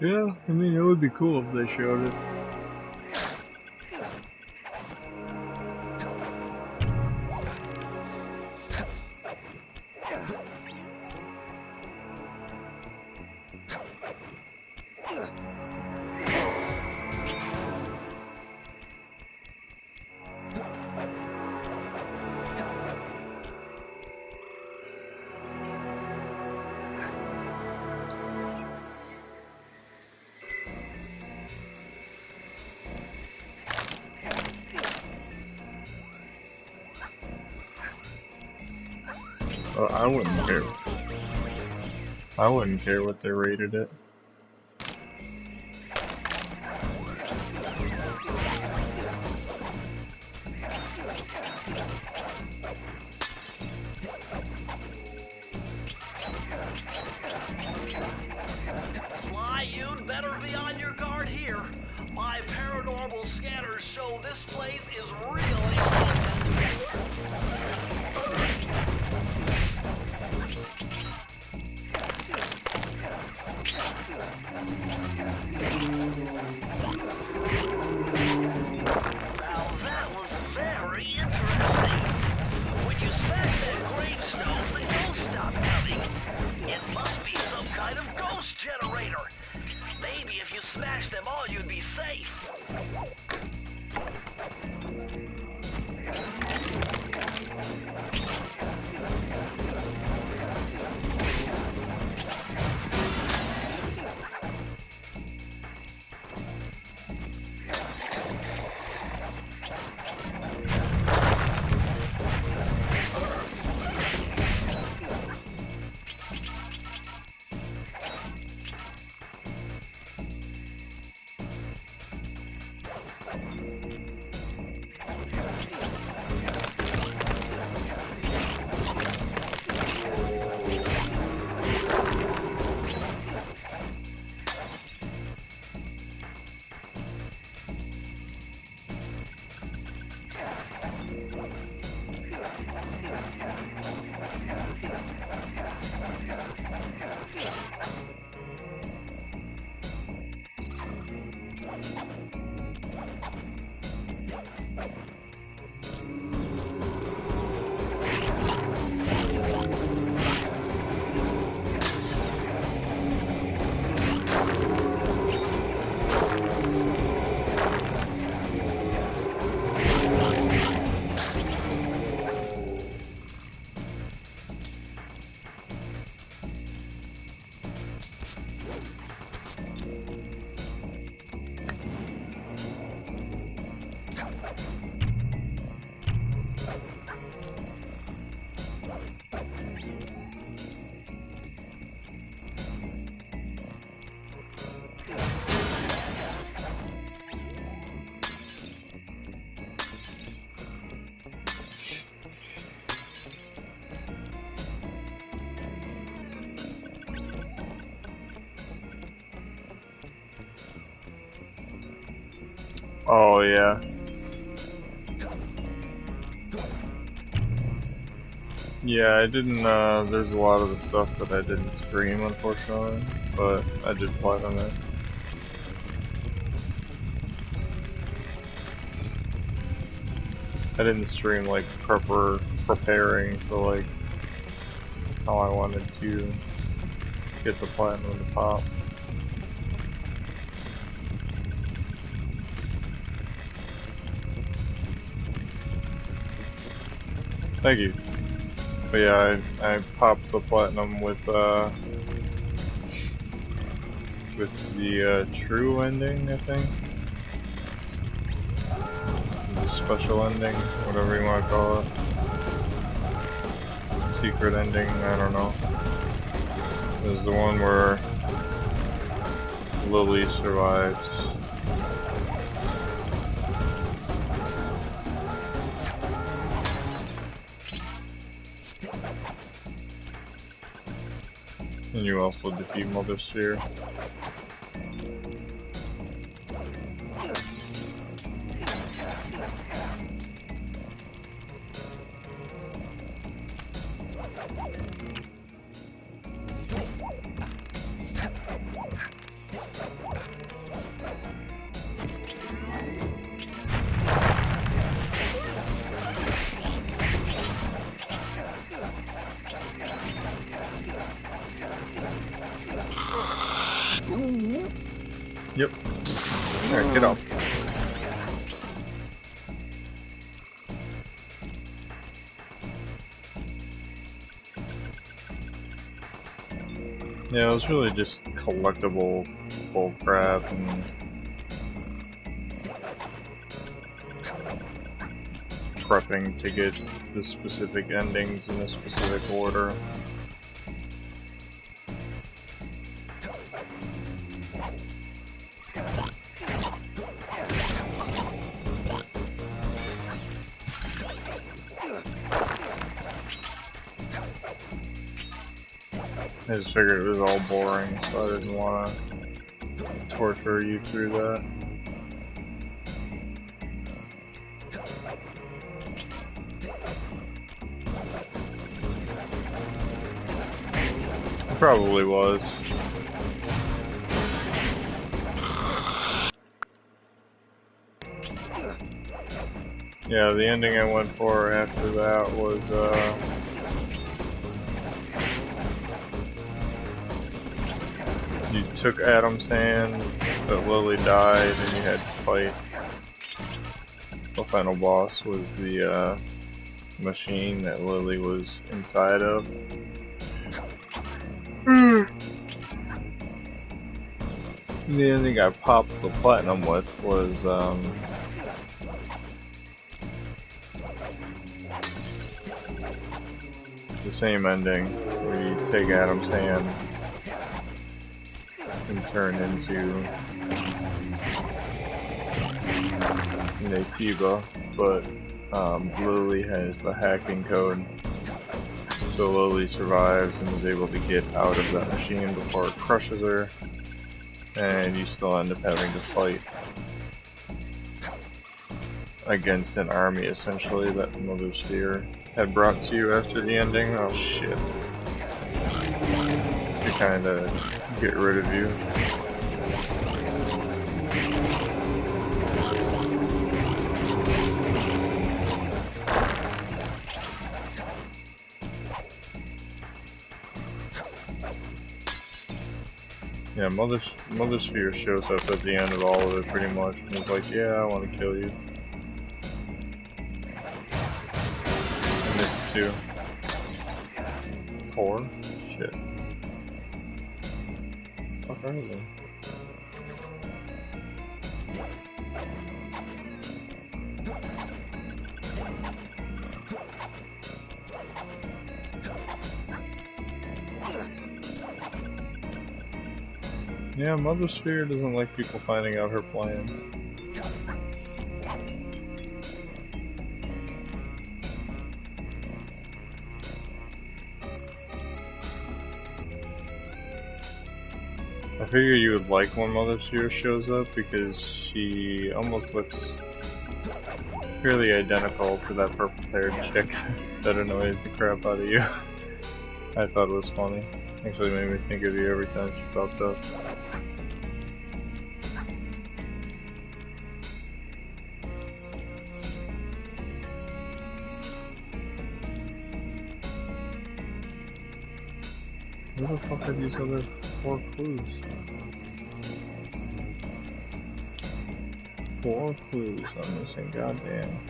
Yeah, I mean, it would be cool if they showed it. I wouldn't care. I wouldn't care what they rated it. Sly, you'd better be on your guard here. My paranormal scanners show this place is really haunted. Now that was very interesting. When you smash that gravestone, the ghosts stop coming. It must be some kind of ghost generator. Maybe if you smash them all, you'd be safe. Oh yeah. Yeah, I didn't, there's a lot of the stuff that I didn't stream, unfortunately, but I did platinum it. I didn't stream, like, preparing for, like, how I wanted to get the platinum to pop. Thank you. But yeah, I popped the platinum with the true ending, I think. The special ending, whatever you want to call it. Secret ending, I don't know. This is the one where Lily survives. And you also defeat Mother Sphere. Yep. Alright, get up. Yeah, it was really just collectible bullcrap and prepping to get the specific endings in a specific order. I just figured it was all boring, so I didn't want to torture you through that. It probably was. Yeah, the ending I went for after that was, you took Adam's hand, but Lily died, and you had to fight. The final boss was the machine that Lily was inside of. The ending I popped the platinum with was the same ending where you take Adam's hand and turn into Nativa, but Lily has the hacking code, so Lily survives and is able to get out of that machine before it crushes her, and you still end up having to fight against an army essentially that Mother Sphere had brought to you after the ending. Oh shit. To kinda get rid of you. Yeah, Mother Sphere shows up at the end of all of it pretty much, and is like, yeah, I want to kill you. I missed 2. 4? Shit. Fuck are they? Yeah, Mother Sphere doesn't like people finding out her plans. I figure you would like when Mother Sphere shows up because she almost looks fairly identical to that purple-haired chick that annoys the crap out of you. I thought it was funny. Actually made me think of you every time she popped up. Where the fuck are these other 4 clues? 4 clues I'm missing, goddamn.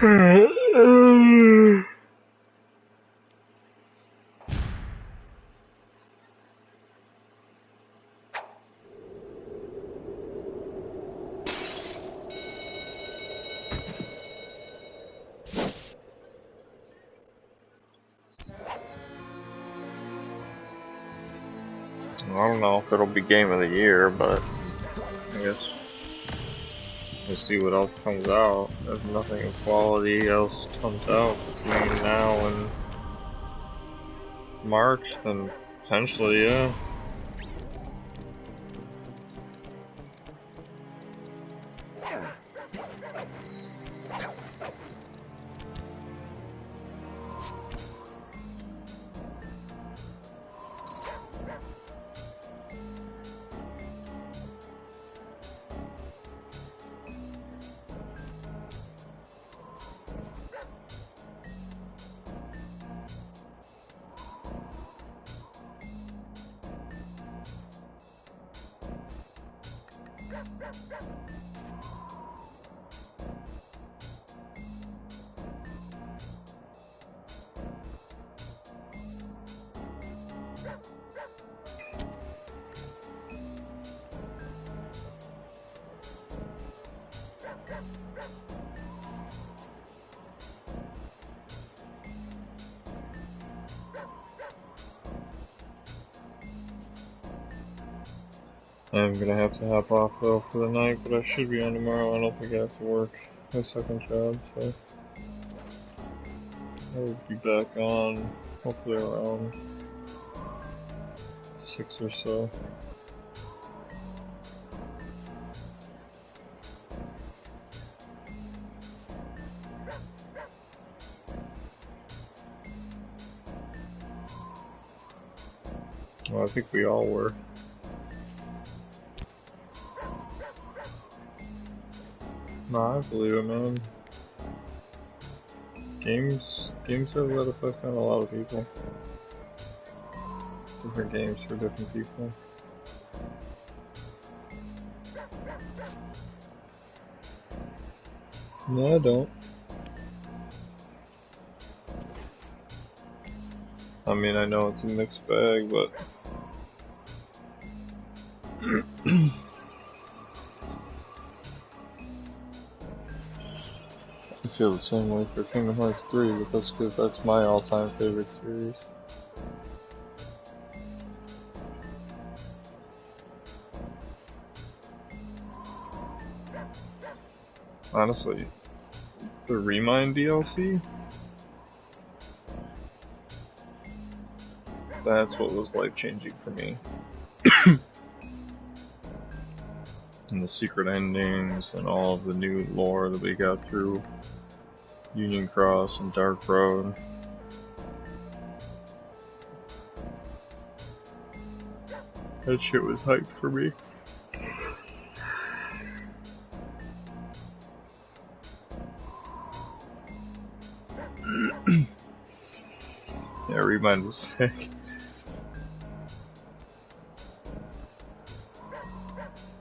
I don't know if it'll be game of the year, but I guess we'll see what else comes out. If nothing of quality else comes out between now and March, then potentially, yeah. I'm gonna have to hop off though for the night, but I should be on tomorrow. I don't think I have to work my second job, so I'll be back on hopefully around 6 or so. Well, I think we all were. No, I believe it, man. Games have that effect on a lot of people. Different games for different people. No, I don't. I mean, I know it's a mixed bag, but I feel the same way for Kingdom Hearts 3, but that's because that's my all-time favorite series. Honestly, the Remind DLC? That's what was life-changing for me. And the secret endings and all of the new lore that we got through Union Cross and Dark Road. That shit was hyped for me. Yeah, Remind was sick.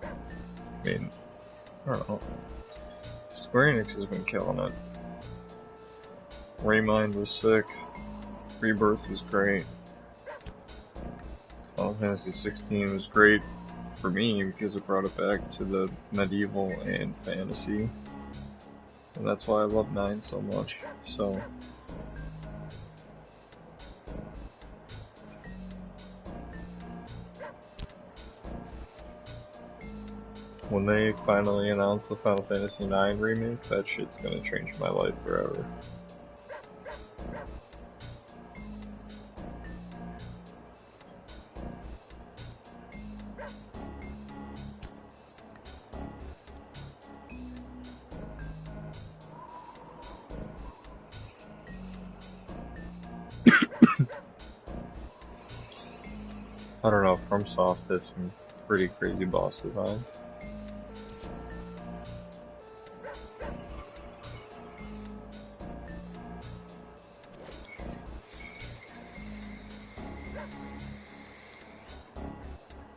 I mean, I don't know. Square Enix has been killing it. Remind was sick. Rebirth was great. Final Fantasy 16 was great for me because it brought it back to the medieval and fantasy. And that's why I love 9 so much. So when they finally announce the Final Fantasy 9 remake, that shit's gonna change my life forever. I don't know, FromSoft has some pretty crazy boss designs.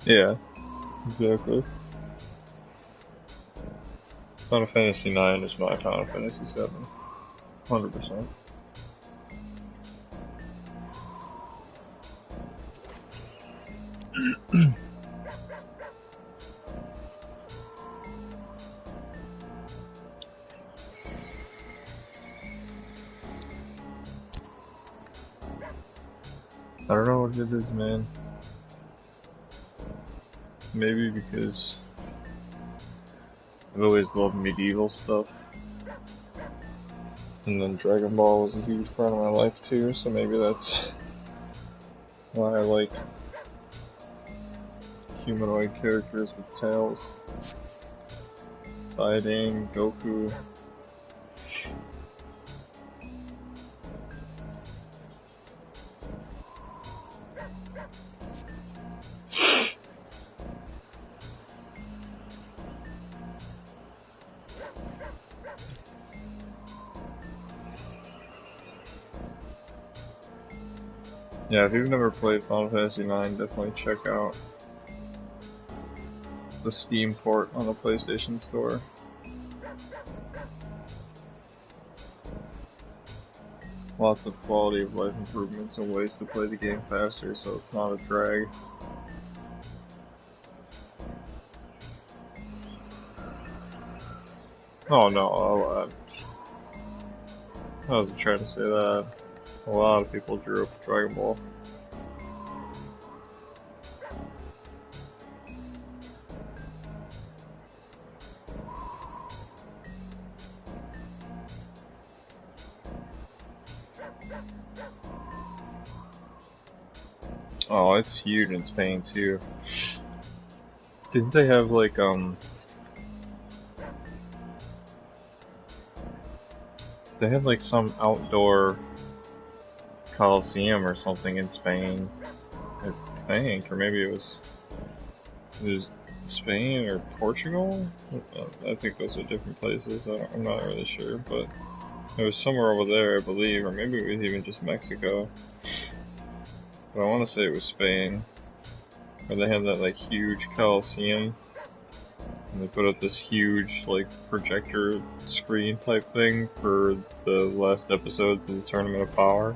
Yeah, exactly. Final Fantasy 9 is my Final Fantasy 7. 100%. I don't know what it is, man. Maybe because I've always loved medieval stuff. And then Dragon Ball was a huge part of my life too, so maybe that's why I like humanoid characters with tails. Fighting, Goku. Yeah, if you've never played Final Fantasy IX, definitely check out the Steam port on the PlayStation Store. Lots of quality of life improvements and ways to play the game faster, so it's not a drag. Oh no, I wasn't trying to say that. A lot of people drew up Dragon Ball. Oh, it's huge in Spain too. Didn't they have like they had like some outdoor Coliseum or something in Spain, I think, or maybe it was Spain or Portugal? I think those are different places, I'm not really sure, but it was somewhere over there, I believe, or maybe it was even just Mexico. But I want to say it was Spain, where they had that like huge Coliseum, and they put up this huge like projector screen type thing for the last episodes of the Tournament of Power.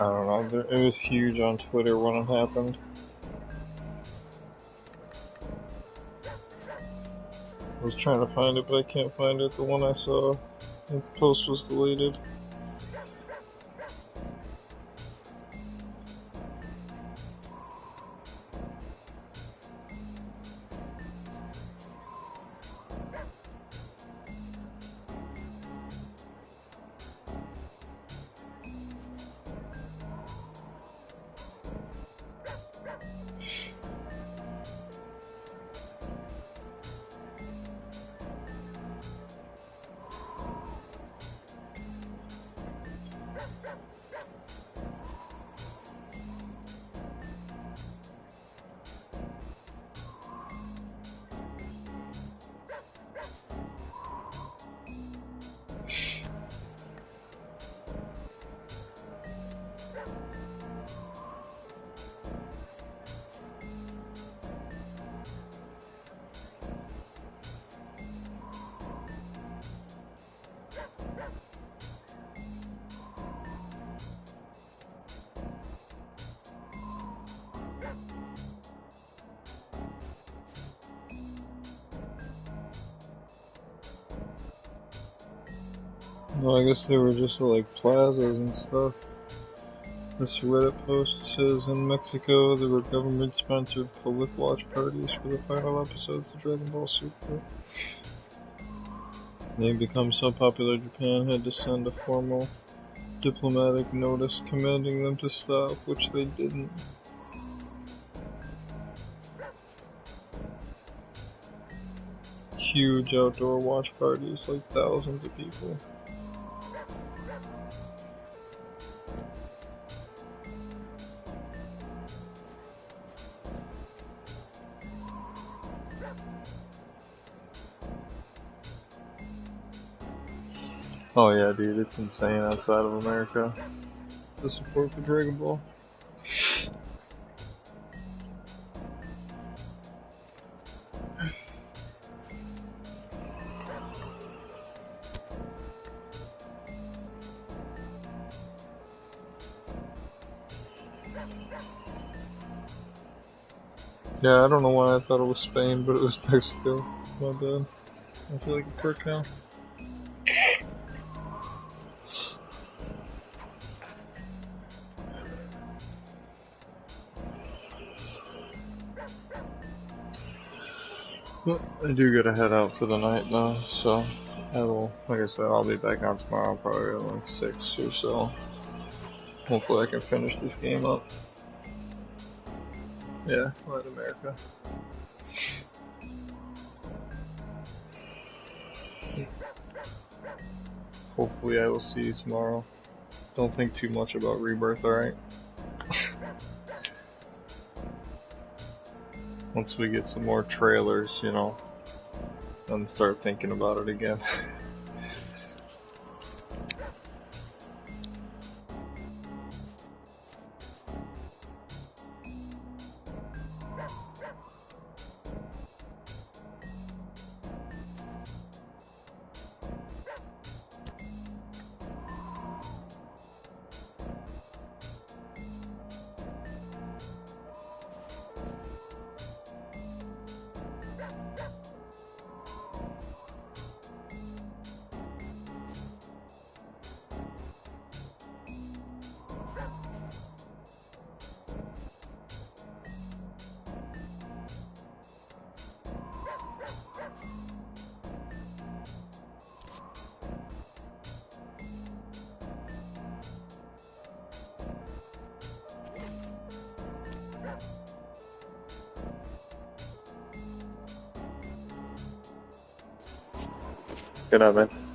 I don't know, it was huge on Twitter when it happened. I was trying to find it, but I can't find it. The one I saw, the post was deleted. Well, I guess they were just like plazas and stuff. This Reddit post says in Mexico there were government-sponsored public watch parties for the final episodes of Dragon Ball Super. They become so popular Japan had to send a formal diplomatic notice commanding them to stop, which they didn't. Huge outdoor watch parties, like thousands of people. Oh yeah, dude, it's insane outside of America. The support for Dragon Ball. Yeah, I don't know why I thought it was Spain, but it was Mexico. My bad. I feel like a prick now. Well, I do gotta head out for the night though, so I will, like I said, I'll be back on tomorrow probably at like 6 or so. Hopefully I can finish this game up. Yeah, Latin America. Hopefully I will see you tomorrow. Don't think too much about Rebirth, alright? Once we get some more trailers, you know, then start thinking about it again. Good night, man.